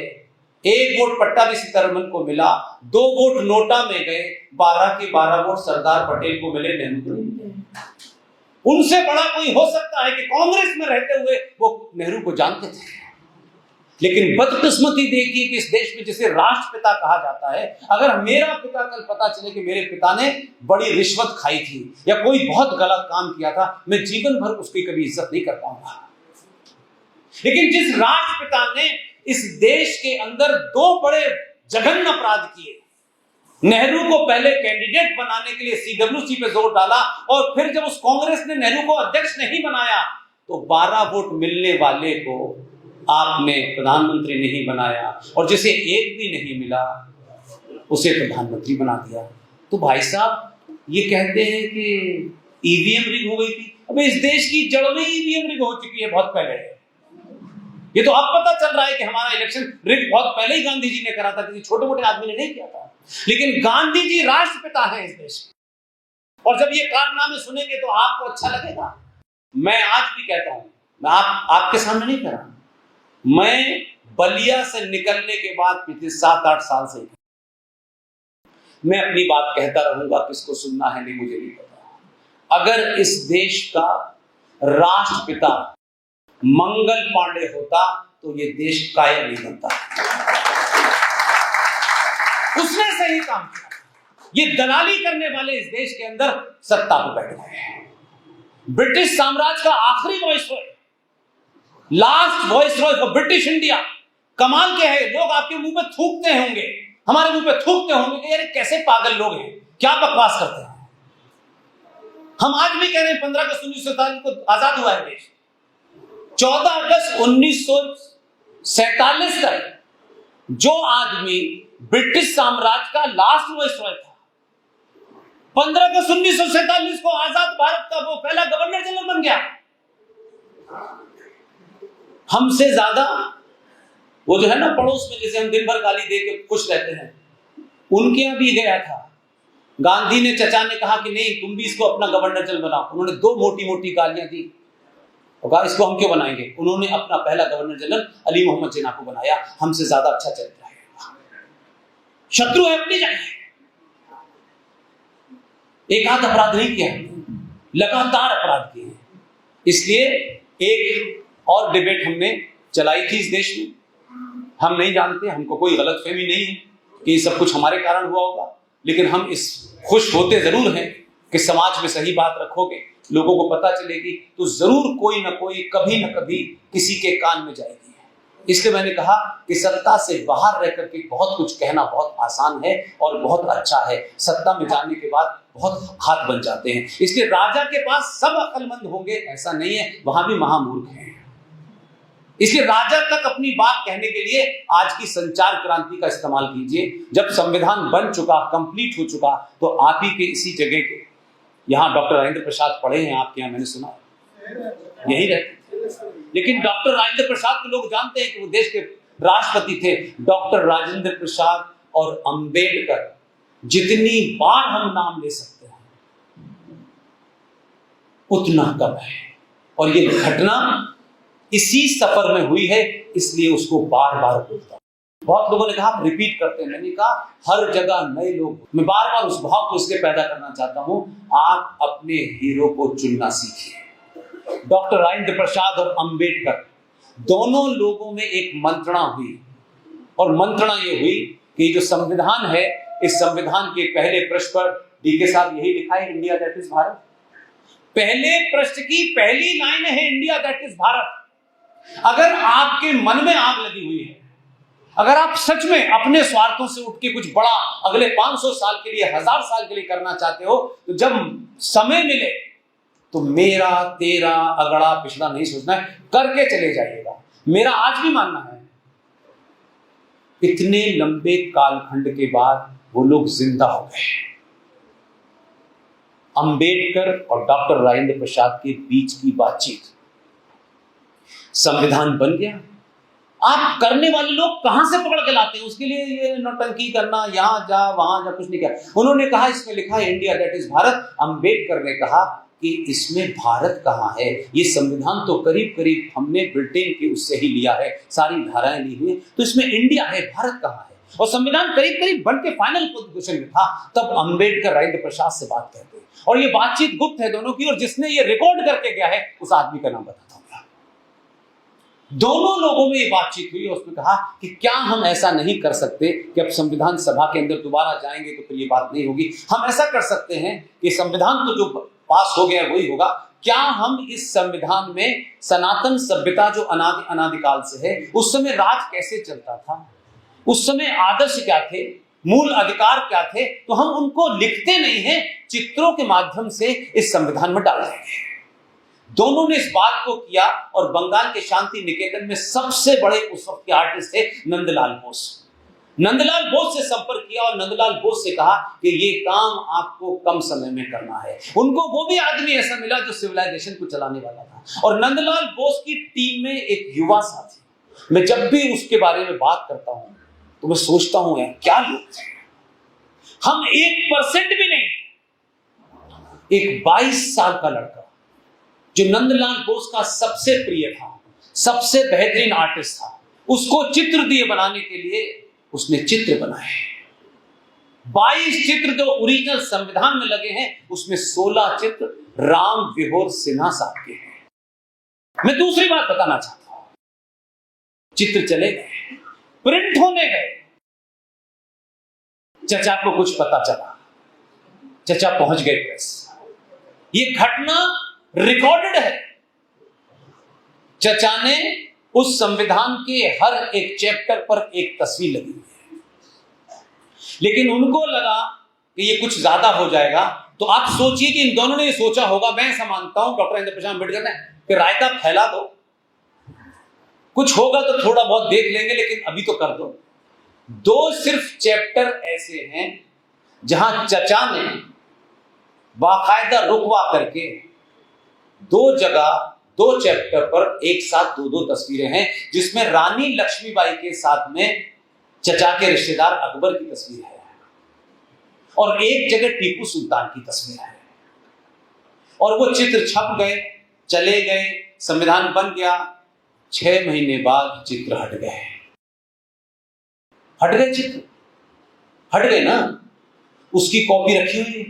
1 वोट पट्टाभी सीतारमन को मिला, 2 वोट नोटा में गए, 12 के 12 वोट सरदार पटेल को मिले, नेहरू को नहीं मिले। उनसे बड़ा कोई हो सकता है कि कांग्रेस में रहते हुए वो नेहरू को जानते थे। लेकिन बदकिस्मती देखिए कि इस देश में जिसे राष्ट्रपिता कहा जाता है, अगर मेरा पिता कल पता चले कि मेरे पिता ने बड़ी रिश्वत खाई थी या कोई बहुत गलत काम किया था, मैं जीवन भर उसकी कभी इज्जत नहीं कर पाऊंगा। लेकिन जिस राष्ट्रपिता ने इस देश के अंदर 2 बड़े जघन्य अपराध किए, नेहरू को पहले कैंडिडेट बनाने के लिए सीडब्ल्यूसी पे जोर डाला, और फिर जब उस कांग्रेस ने नेहरू को अध्यक्ष नहीं बनाया तो 12 वोट मिलने वाले को आपने प्रधानमंत्री नहीं बनाया, और जिसे 1 भी नहीं मिला उसे प्रधानमंत्री बना दिया। तो भाई साहब ये कहते हैं कि ईवीएम रिग हो गई थी। अबे इस देश की जड़ में ईवीएम रिग हो चुकी है बहुत पहले। ये तो अब पता चल रहा है कि हमारा इलेक्शन रिग बहुत पहले ही गांधी जी ने करा था, किसी छोटे मोटे आदमी ने नहीं किया था। लेकिन गांधी जी राष्ट्रपिता हैं इस देश के, और जब ये कारनामे सुनेंगे तो आपको अच्छा लगेगा। मैं आज भी कहता हूं, मैं आपके सामने नहीं कह रहा, मैं बलिया से निकलने के बाद पिछले 7-8 साल से मैं अपनी बात कहता रहूंगा, किसको सुनना है नहीं मुझे नहीं पता। अगर इस देश का राष्ट्रपिता मंगल पांडे होता तो ये देश कायम नहीं बनता। उसने सही काम किया। ये दलाली करने वाले इस देश के अंदर सत्ता पर बैठ गए। ब्रिटिश साम्राज्य का आखिरी viceroy, last viceroy for British India, कमाल क्या है, लोग आपके मुंह पे थूकते होंगे, हमारे मुंह पे थूकते होंगे कि यार कैसे पागल लोग हैं, क्या बकवास करते हैं। हम आज भी कह रहे हैं 15 अगस्त 1947 को आजाद हुआ है देश। 14 अगस्त 1947 तक जो आदमी ब्रिटिश साम्राज्य का लास्ट वाइसरॉय था, 15 अगस्त 1947 को आजाद भारत का वो पहला गवर्नर जनरल बन गया। हमसे ज्यादा वो जो है ना पड़ोस में, जैसे हम दिन भर गाली दे के खुश रहते हैं, उनके यहां भी गया था। गांधी ने, चचा ने कहा कि नहीं तुम भी इसको अपना गवर्नर जनरल बनाओ। उन्होंने 2 मोटी मोटी गालियां दी और कहा इसको हम क्यों बनाएंगे। उन्होंने अपना पहला गवर्नर जनरल अली मोहम्मद जिन्ना को बनाया। हमसे ज्यादा अच्छा चल रहा है, शत्रु है अपनी जगह, एक आध अपराध नहीं किया, लगातार अपराध किए हैं। इसलिए एक और डिबेट हमने चलाई थी इस देश में। हम नहीं जानते, हमको कोई गलतफहमी नहीं है कि ये सब कुछ हमारे कारण हुआ होगा, लेकिन हम इस खुश होते जरूर हैं कि समाज में सही बात रखोगे, लोगों को पता चलेगी, तो जरूर कोई ना कोई कभी ना कभी किसी के कान में जाएगी। इसलिए मैंने कहा कि सत्ता से बाहर रह करके बहुत कुछ कहना बहुत आसान है और बहुत अच्छा है, सत्ता में जाने के बाद बहुत हाथ बन जाते हैं। इसलिए राजा के पास सब अक्लमंद होंगे ऐसा नहीं है, वहां भी महामूर्ख हैं। इसलिए राजा तक अपनी बात कहने के लिए आज की संचार क्रांति का इस्तेमाल कीजिए। जब संविधान बन चुका, कंप्लीट हो चुका, तो आप ही के इसी जगह के यहाँ डॉक्टर राजेंद्र प्रसाद पढ़े हैं आपके यहाँ, मैंने सुना यही रहते। लेकिन डॉक्टर राजेंद्र प्रसाद को लोग जानते हैं कि वो देश के राष्ट्रपति थे। डॉक्टर राजेंद्र प्रसाद और अंबेडकर जितनी बार हम नाम ले सकते हैं उतना कम है, और ये घटना इसी सफर में हुई है, इसलिए उसको बार बार बोलता हूं। बहुत लोगों ने कहा आप रिपीट करते हैं, मैंने कहा हर जगह नए लोग, मैं बार बार उस भाव को इसलिए पैदा करना चाहता हूं, आप अपने हीरो को चुनना सीखिए। डॉक्टर राजेंद्र प्रसाद और अंबेडकर दोनों लोगों में एक मंत्रणा हुई, और मंत्रणा ये हुई कि जो संविधान है, इस संविधान के पहले पृष्ठ पर डीके साहब यही लिखा है, इंडिया दैट इज भारत। पहले पृष्ठ की पहली लाइन है इंडिया दैट इज भारत। अगर आपके मन में आग लगी हुई है, अगर आप सच में अपने स्वार्थों से उठ के कुछ बड़ा अगले 500 साल के लिए, 1000 साल के लिए करना चाहते हो, तो जब समय मिले तो मेरा तेरा अगड़ा पिछड़ा नहीं सोचना है, करके चले जाइएगा। मेरा आज भी मानना है इतने लंबे कालखंड के बाद वो लोग जिंदा हो गए। अंबेडकर और डॉक्टर राजेंद्र प्रसाद के बीच की बातचीत, संविधान बन गया। आप करने वाले लोग कहां से पकड़ के लाते हैं, उसके लिए ये नौटंकी करना, यहां जा वहां जा, कुछ नहीं किया। उन्होंने कहा इसमें लिखा है India that is Bharat. Ambedkar ने कहा कि इसमें भारत कहां है, ये संविधान तो करीब करीब हमने ब्रिटेन के उससे ही लिया है, सारी धाराएं ली हुई, तो इसमें इंडिया है, भारत कहां है। और संविधान करीब करीब बन के फाइनल पोजीशन में था, तब अंबेडकर राजेंद्र प्रसाद से बात करते हैं, और ये बातचीत गुप्त है दोनों की, और जिसने ये रिकॉर्ड करके गया है उस आदमी का नाम बताता हूं। दोनों लोगों में ये बातचीत हुई, और उसने कहा कि क्या हम ऐसा नहीं कर सकते कि अब संविधान सभा के अंदर दोबारा जाएंगे तो फिर ये बात नहीं होगी। हम ऐसा कर सकते हैं कि संविधान तो जो पास हो गया वही होगा, क्या हम इस संविधान में सनातन सभ्यता जो अनादिकाल से है, उस समय राज कैसे चलता था, उस समय आदर्श क्या थे, मूल अधिकार क्या थे, तो हम उनको लिखते नहीं हैं, चित्रों के माध्यम से इस संविधान में डाल देंगे। दोनों ने इस बात को किया, और बंगाल के शांति निकेतन में सबसे बड़े उस वक्त के आर्टिस्ट थे नंदलाल बोस। नंदलाल बोस से संपर्क किया और नंदलाल बोस से कहा कि ये काम आपको कम समय में करना है। उनको वो भी आदमी ऐसा मिला जो सिविलाइजेशन को चलाने वाला था, और नंदलाल बोस की टीम में एक युवा साथी। मैं जब भी उसके बारे में बात करता हूं तो मैं सोचता हूं यार क्या लोग थे, हम 1% भी नहीं। एक 22 साल का लड़का जो नंदलाल बोस का सबसे प्रिय था, सबसे बेहतरीन आर्टिस्ट था, उसको चित्र दिए बनाने के लिए उसने चित्र बनाए। 22 चित्र जो ओरिजिनल संविधान में लगे हैं, उसमें 16 चित्र राम विभोर सिन्हा साहब के हैं। मैं दूसरी बात बताना चाहता हूं, चित्र चले गए, प्रिंट होने गए, चचा को कुछ पता चला, चचा पहुंच गए प्रेस। ये घटना रिकॉर्डेड है। चचा ने उस संविधान के हर एक चैप्टर पर एक तस्वीर लगी हुई है। लेकिन उनको लगा कि ये कुछ ज्यादा हो जाएगा, तो आप सोचिए कि इन दोनों ने सोचा होगा, मैं ऐसा मानता हूं डॉक्टर राजेंद्र प्रसाद अम्बेडकर ने, कि रायता फैला दो, कुछ होगा तो थोड़ा बहुत देख लेंगे, लेकिन अभी तो कर दो। दो सिर्फ चैप्टर ऐसे हैं जहां चचा ने बाकायदा रुकवा करके दो जगह, दो चैप्टर पर एक साथ दो दो तस्वीरें हैं, जिसमें रानी लक्ष्मीबाई के साथ में चचा के रिश्तेदार अकबर की तस्वीर है और एक जगह टीपू सुल्तान की तस्वीर है। और वो चित्र छप गए, चले गए, संविधान बन गया, 6 महीने बाद चित्र हट गए। चित्र हट गए ना, उसकी कॉपी रखी हुई है।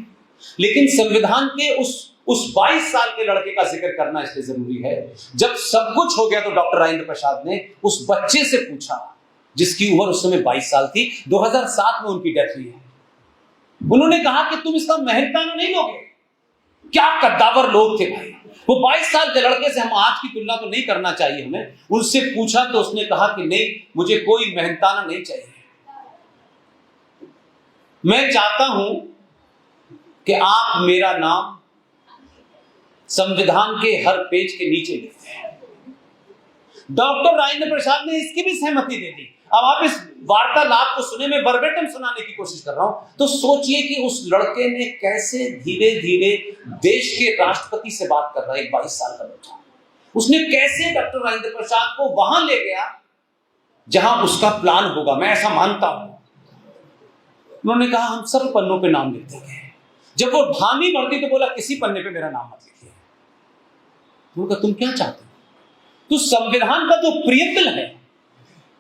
लेकिन संविधान के उस 22 साल के लड़के का जिक्र करना इसलिए जरूरी है, जब सब कुछ हो गया तो डॉक्टर राजेंद्र प्रसाद ने उस बच्चे से पूछा, जिसकी उम्र उस समय 22 साल थी, 2007 में उनकी डेथ हुई है। उन्होंने कहा कि तुम इसका मेहनताना नहीं लोगे? क्या कद्दावर लोग थे भाई। वो 22 साल के लड़के से हम आज की तुलना तो नहीं करना चाहिए हमें। उनसे पूछा तो उसने कहा कि नहीं, मुझे कोई मेहनताना नहीं चाहिए। मैं चाहता हूं कि आप मेरा नाम संविधान के हर पेज के नीचे लिखते हैं। डॉक्टर राजेंद्र प्रसाद ने इसकी भी सहमति दे दी। अब आप इस वार्तालाप को सुने, में वर्बेटम सुनाने की कोशिश कर रहा हूं, तो सोचिए कि उस लड़के ने कैसे धीरे धीरे देश के राष्ट्रपति से बात कर रहा है, एक 22 साल का बच्चा, उसने कैसे डॉक्टर राजेंद्र प्रसाद को वहां ले गया जहां उसका प्लान होगा। मैं ऐसा मानता हूं। उन्होंने कहा हम सब पन्नों पे नाम लिख देंगे। जब वो धामी भरती तो बोला किसी पन्ने पे मेरा नाम मत लिखिए। उन्होंने कहा तुम क्या चाहते हो? तो संविधान का जो प्रियम्बल है,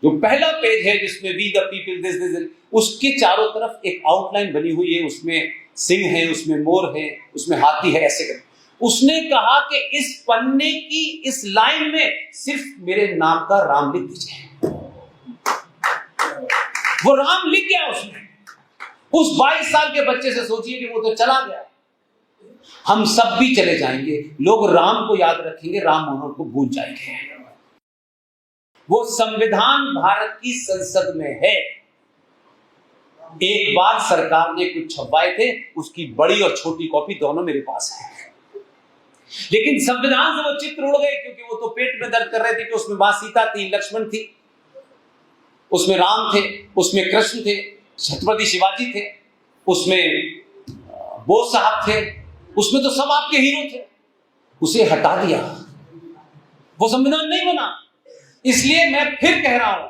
जो पहला पेज है जिसमें वी द पीपल दिस, उसके चारों तरफ एक आउटलाइन बनी हुई है, उसमें सिंह है, उसमें मोर है, उसमें हाथी है, ऐसे करके उसने कहा कि इस पन्ने की इस लाइन में सिर्फ मेरे नाम का राम लिख दीजिए। वो राम लिख गया उसने। उस 22 साल के बच्चे से सोचिए कि वो तो चला गया, हम सब भी चले जाएंगे, लोग राम को याद रखेंगे, राम मनोहर को भूल जाएंगे। वो संविधान भारत की संसद में है। एक बार सरकार ने कुछ छपवाए थे, उसकी बड़ी और छोटी कॉपी दोनों मेरे पास है। लेकिन संविधान से वो चित्र उड़ गए, क्योंकि वो तो पेट में दर्द कर रहे थे कि उसमें मां सीता थी, लक्ष्मण थी, उसमें राम थे, उसमें कृष्ण थे, छत्रपति शिवाजी थे, उसमें बोस साहब थे, उसमें तो सब आपके हीरो थे। उसे हटा दिया, वो संविधान नहीं बना। इसलिए मैं फिर कह रहा हूं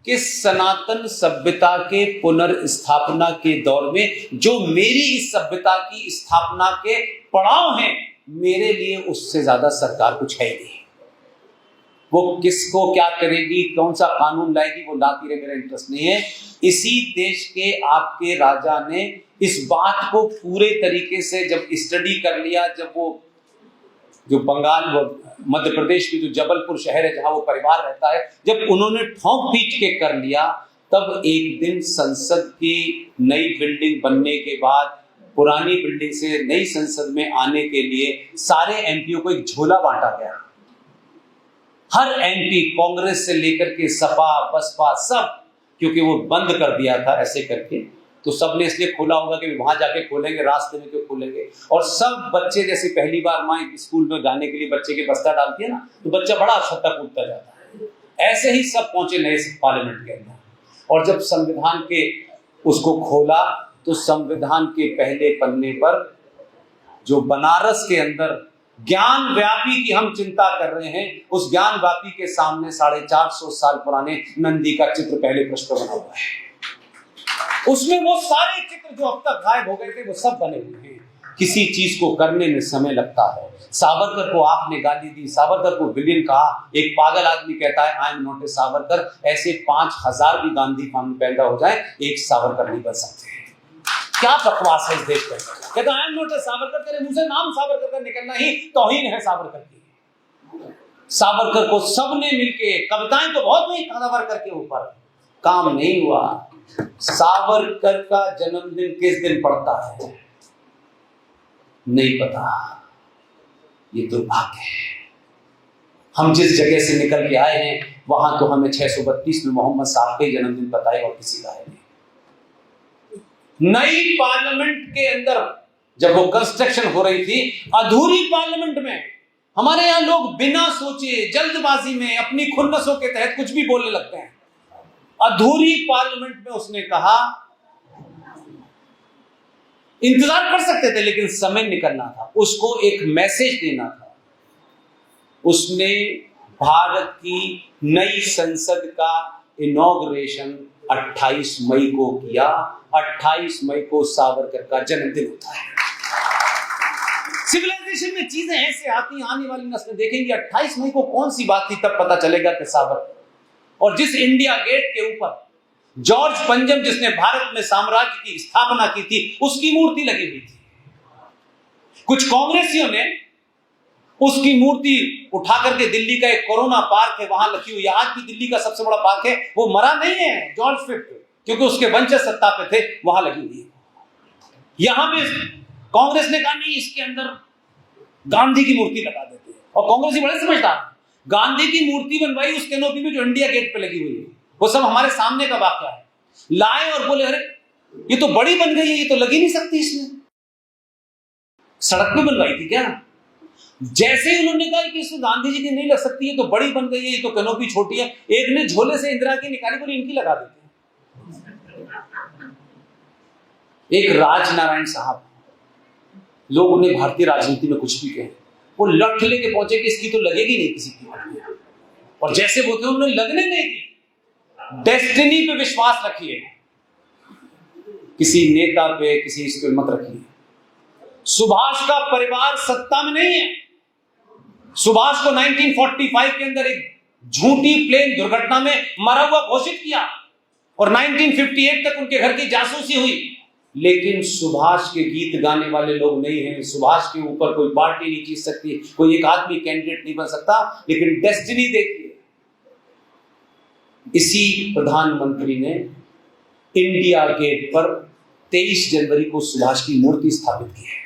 कि सनातन सभ्यता के पुनर्स्थापना के दौर में जो मेरी इस सभ्यता की स्थापना के पड़ाव हैं, मेरे लिए उससे ज्यादा सरकार कुछ है नहीं। वो किसको क्या करेगी, कौन सा कानून लाएगी, वो लाती रहे, मेरा इंटरेस्ट नहीं है। इसी देश के आपके राजा ने इस बात को पूरे तरीके से जब स्टडी कर लिया, जब वो जो बंगाल, मध्य प्रदेश में जो जबलपुर शहर है जहां वो परिवार रहता है, जब उन्होंने ठोंक पीट के कर लिया, तब एक दिन संसद की नई बिल्डिंग बनने के बाद पुरानी बिल्डिंग से नई संसद में आने के लिए सारे एमपीओ को एक झोला बांटा गया। हर एमपी, कांग्रेस से लेकर के सपा, बसपा, सब, क्योंकि वो बंद कर दिया था ऐसे करके, तो सबने इसलिए खोला होगा कि वहां जाके खोलेंगे, रास्ते में क्यों खोलेंगे। और सब बच्चे, जैसे पहली बार माँ स्कूल में जाने के लिए बच्चे के बस्ता डालती है ना, तो बच्चा बड़ा छत्ता कूदता जाता है, ऐसे ही सब पहुंचे नए पार्लियामेंट के अंदर। और जब संविधान के उसको खोला, तो संविधान के पहले पन्ने पर जो बनारस के अंदर ज्ञान व्यापी की हम चिंता कर रहे हैं, उस ज्ञान व्यापी के सामने 450 साल पुराने नंदी का चित्र पहले पृष्ठ पर बना हुआ है। उसमें वो सारे चित्र जो अब तक गायब हो गए थे, वो सब बने हुए हैं। किसी चीज को करने में समय लगता है। सावरकर को आपने गाली दी, सावरकर को विलेन कहा, एक पागल आदमी कहता है I am not a Savarkar. ऐसे 5000 भी गांधी पैदा हो जाए, एक सावरकर नहीं बन सकते। क्या बकवास है इस देश में। कहता I am not a Savarkar, तेरे मुंह से नाम सावरकर का निकलना ही तौहीन है सावरकर की। सावरकर को सबने मिलके, कविताएं तो बहुत हुई सावरकर के ऊपर, काम नहीं हुआ। सावरकर का जन्मदिन किस दिन पड़ता है नहीं पता, ये दुर्भाग्य है। हम जिस जगह से निकल के आए हैं वहां तो हमें 632 में मोहम्मद साहब के जन्मदिन बताए और किसी का है नहीं। नई पार्लियामेंट के अंदर जब वो कंस्ट्रक्शन हो रही थी, अधूरी पार्लियामेंट में हमारे यहां लोग बिना सोचे जल्दबाजी में अपनी खुन्नसों के तहत कुछ भी बोलने लगते हैं। अधूरी पार्लियामेंट में उसने कहा, इंतजार कर सकते थे लेकिन समय निकलना था, उसको एक मैसेज देना था। उसने भारत की नई संसद का इनॉग्रेशन 28 मई को किया। 28 मई को सावरकर का जन्मदिन होता है। सिविलाइजेशन में चीजें ऐसे आती हैं, आने वाली नस्लें देखेंगी 28 मई को कौन सी बात थी, तब पता चलेगा कि सावरकर। और जिस इंडिया गेट के ऊपर जॉर्ज पंजम जिसने भारत में साम्राज्य की स्थापना की थी, उसकी मूर्ति लगी हुई थी। कुछ कांग्रेसियों ने उसकी मूर्ति उठा करके दिल्ली का एक कोरोना पार्क है वहां रखी हुई है। आज भी दिल्ली का सबसे बड़ा पार्क है, वो मरा नहीं है जॉर्ज फिफ्थ, क्योंकि उसके वंशज सत्ता पे थे, वहां लगी हुई है। यहां पे कांग्रेस ने कहा नहीं, इसके अंदर गांधी की मूर्ति लगा देते हैं। और कांग्रेस ही बड़े समझदार, गांधी की मूर्ति बनवाई उस कैनोपी में जो इंडिया गेट पे लगी हुई है। वो सब हमारे सामने का वाकया है। लाए और बोले अरे ये तो बड़ी बन गई है, ये तो लगी नहीं सकती, इसमें सड़क पे बनवाई थी क्या? जैसे ही उन्होंने कहा कि इसमें गांधी जी की नहीं लग सकती है, तो बड़ी बन गई है, ये तो कैनोपी छोटी है, एक ने झोले से इंदिरा की निकाली, बोली इनकी लगा देते हैं। एक राजनारायण साहब, लोग उन्हें भारतीय राजनीति में कुछ भी कहें, वो लठ लेके पहुंचे कि इसकी तो लगेगी नहीं किसी की, और जैसे वो थे उन्होंने लगने नहीं दी। डेस्टिनी पे विश्वास रखिए, किसी नेता पे, किसी इस पे मत रखिए। सुभाष का परिवार सत्ता में नहीं है। सुभाष को 1945 के अंदर एक झूठी प्लेन दुर्घटना में मरा हुआ घोषित किया और 1958 तक उनके घर की जासूसी हुई। लेकिन सुभाष के गीत गाने वाले लोग नहीं हैं। सुभाष के ऊपर कोई पार्टी नहीं जीत सकती, कोई एक आदमी कैंडिडेट नहीं बन सकता। लेकिन डेस्टिनी देखिए, इसी प्रधानमंत्री ने इंडिया गेट पर 23 जनवरी को सुभाष की मूर्ति स्थापित की है।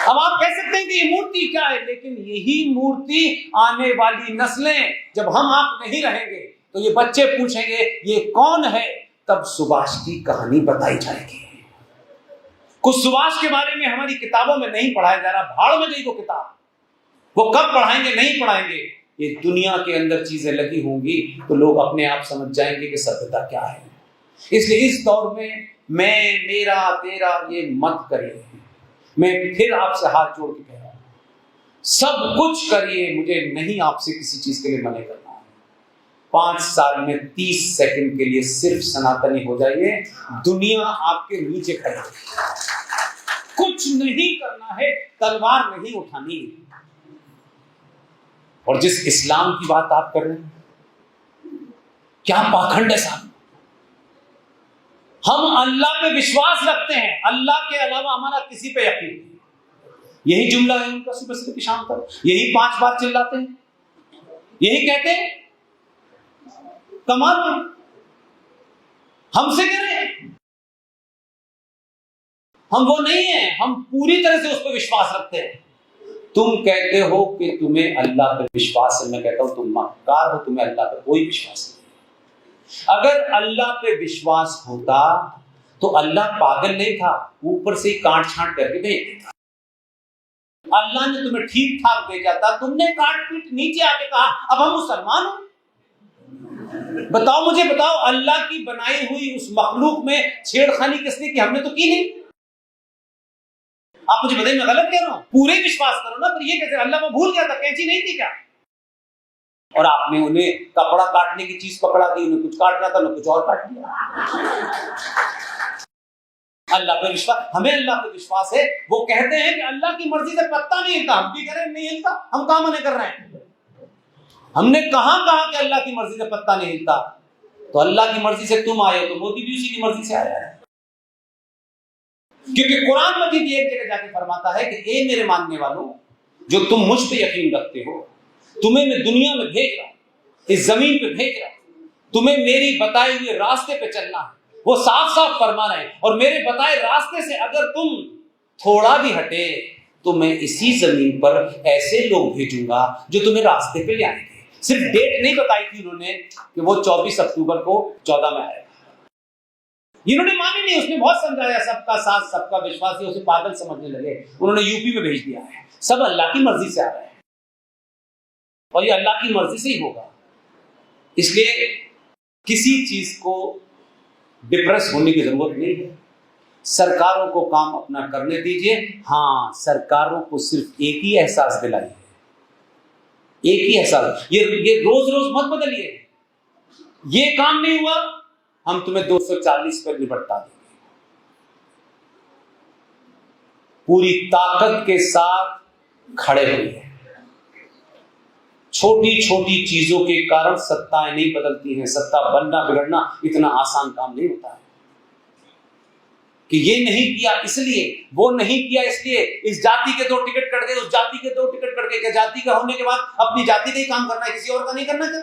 अब आप कह सकते हैं कि ये मूर्ति क्या है, लेकिन यही मूर्ति आने वाली नस्लें, जब हम आप नहीं रहेंगे तो ये बच्चे पूछेंगे ये कौन है, तब सुभाष की कहानी बताई जाएगी। कुछ सुभाष के बारे में हमारी किताबों में नहीं पढ़ाया जा रहा, भाड़ में गई वो किताब, वो कब पढ़ाएंगे नहीं पढ़ाएंगे। ये दुनिया के अंदर चीजें लगी होंगी तो लोग अपने आप समझ जाएंगे कि सभ्यता क्या है। इसलिए इस दौर में मैं, मेरा, तेरा ये मत करिए। मैं फिर आपसे हाथ जोड़ के कह रहा हूं, सब कुछ करिए, मुझे नहीं आपसे किसी चीज के लिए मना करना है। 5 साल में 30 सेकंड के लिए सिर्फ सनातनी हो जाइए, दुनिया आपके नीचे खड़ी है। कुछ नहीं करना है, तलवार नहीं उठानी है। और जिस इस्लाम की बात आप कर रहे हैं, क्या पाखंड है साहब। हम अल्लाह पे विश्वास रखते हैं, अल्लाह के अलावा हमारा किसी पे यकीन नहीं। यही जुमला है उनका सुबह से लेकर शाम तक, यही 5 बार चिल्लाते हैं, यही कहते हैं। कमाल हमसे कह रहे हैं, हम वो नहीं है, हम पूरी तरह से उस पर विश्वास रखते हैं। तुम कहते हो कि तुम्हें अल्लाह पे विश्वास है, मैं कहता हूं तुम मक्कार हो, तुम्हें अल्लाह पे कोई विश्वास नहीं। अगर अल्लाह पे विश्वास होता तो अल्लाह पागल नहीं था, ऊपर से काट छांट करके भेज देता। अल्लाह ने तुम्हें ठीक ठाक भेजा था, तुमने काट पीट नीचे आके कहा अब हम मुसलमान हो। बताओ, मुझे बताओ, अल्लाह की बनाई हुई उस मखलूक में छेड़खानी किसने की? हमने तो की नहीं। आप मुझे बताइए, मैं गलत कह रहा हूं? पूरे विश्वास करो ना, पर ये कैसे? अल्लाह में भूल गया था, कैंची नहीं थी क्या? और आपने उन्हें कपड़ा काटने की चीज पकड़ा दी, उन्हें कुछ काट रहा था, उन्हें कुछ और काट दिया। अल्लाह पे विश्वास, हमें अल्लाह पे विश्वास है। वो कहते हैं कि अल्लाह की मर्जी से पत्ता नहीं हिलता, हम भी कह रहे हैं नहीं हिलता, हम कहां मने कर रहे हैं? हमने कहां कहा कि अल्लाह की मर्जी से पत्ता नहीं हिलता? तो अल्लाह की मर्जी से तुम आए तो मोदी भी उसी की मर्जी से आया है। क्योंकि कुरान मजीद एक जगह जाके फरमाता है कि ए मेरे मानने वालों, जो तुम मुझ पे यकीन रखते हो, तुम्हें मैं दुनिया में भेज रहा हूं, इस जमीन पे भेज रहा हूं, तुम्हें मेरी बताए हुए रास्ते पे चलना है। वो साफ साफ फरमा रहे हैं, और मेरे बताए रास्ते से अगर तुम थोड़ा भी हटे, तो मैं इसी जमीन पर ऐसे लोग भेजूंगा जो तुम्हें रास्ते पे ले आएंगे। सिर्फ डेट नहीं बताई थी उन्होंने कि वो 24 अक्टूबर को 14 में आएगा। इन्होंने मानी नहीं, उसने बहुत समझाया, सबका साथ सबका विश्वास, ही उसे पागल समझने लगे। उन्होंने यूपी में भेज दिया है। सब अल्लाह की मर्जी से आ रहा है और ये अल्लाह की मर्जी से ही होगा। इसलिए किसी चीज को डिप्रेस होने की जरूरत नहीं है। सरकारों को काम अपना करने दीजिए। हाँ, सरकारों को सिर्फ एक ही एहसास दिलाइए, एक ही एहसास। ये रोज रोज मत बदलिए। ये काम नहीं हुआ, हम तुम्हें 240 पर निपटा देंगे। पूरी ताकत के साथ खड़े होइए। छोटी छोटी चीजों के कारण सत्ताएं नहीं बदलती हैं। सत्ता बनना बिगड़ना इतना आसान काम नहीं होता है कि ये नहीं किया इसलिए, वो नहीं किया इसलिए, इस जाति के 2 टिकट कट गए, उस जाति के 2 टिकट कट गए। क्या जाति का होने के बाद अपनी जाति का ही काम करना है, किसी और का नहीं करना? क्या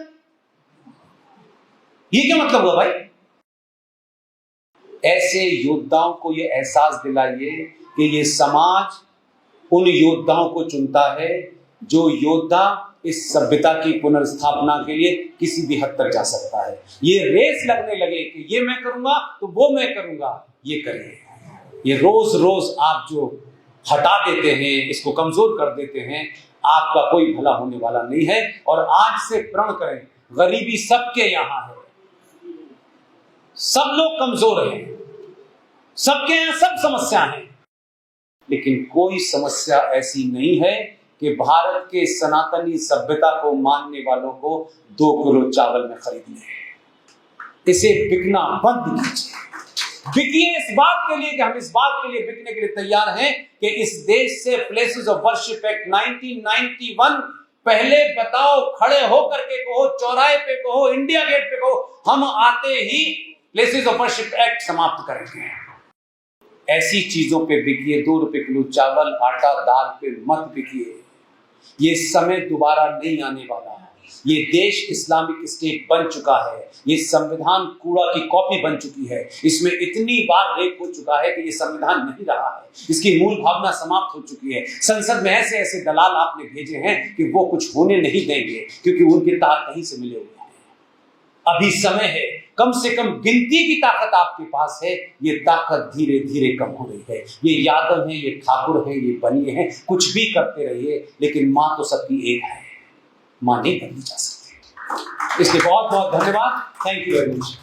ये क्या मतलब हुआ भाई? ऐसे योद्धाओं को ये एहसास दिलाइए कि ये समाज उन योद्धाओं को चुनता है जो योद्धा इस सभ्यता की पुनर्स्थापना के लिए किसी भी हद तक जा सकता है। ये रेस लगने लगे कि ये मैं करूंगा तो वो मैं करूंगा, ये करिए। ये रोज रोज आप जो हटा देते हैं, इसको कमजोर कर देते हैं, आपका कोई भला होने वाला नहीं है। और आज से प्रण करें, गरीबी सबके यहां है, सब लोग कमजोर हैं, सबके यहां सब समस्या है, लेकिन कोई समस्या ऐसी नहीं है कि भारत के सनातनी सभ्यता को मानने वालों को 2 किलो चावल में खरीद ले। इसे बिकना बंद कीजिए। बिकिए इस बात के लिए कि हम इस बात के लिए बिकने के लिए तैयार हैं कि इस देश से प्लेसेस ऑफ वर्शिप एक्ट 1991 पहले बताओ, खड़े होकर के कहो, चौराहे पे कहो, इंडिया गेट पे कहो, हम आते ही प्लेसेस ऑफ वर्शिप एक्ट समाप्त करेंगे। ऐसी चीजों पे बिकिए। 2 रुपए किलो चावल, आटा, दाल पे मत बिकिए। ये समय दोबारा नहीं आने वाला है। ये देश इस्लामिक स्टेट बन चुका है। ये संविधान कूड़ा की कॉपी बन चुकी है। इसमें इतनी बार रेप हो चुका है कि ये संविधान नहीं रहा है। इसकी मूल भावना समाप्त हो चुकी है। संसद में ऐसे ऐसे दलाल आपने भेजे हैं कि वो कुछ होने नहीं देंगे, क्योंकि उनके तार कहीं से मिले हुए हैं। अभी समय है, कम से कम गिनती की ताकत आपके पास है। ये ताकत धीरे धीरे कम हो रही है। ये यादव है, ये ठाकुर है, ये बनिए हैं, कुछ भी करते रहिए, लेकिन मां तो सबकी एक है। मां नहीं बदली जा सकती। इसलिए बहुत बहुत धन्यवाद। Thank you very much.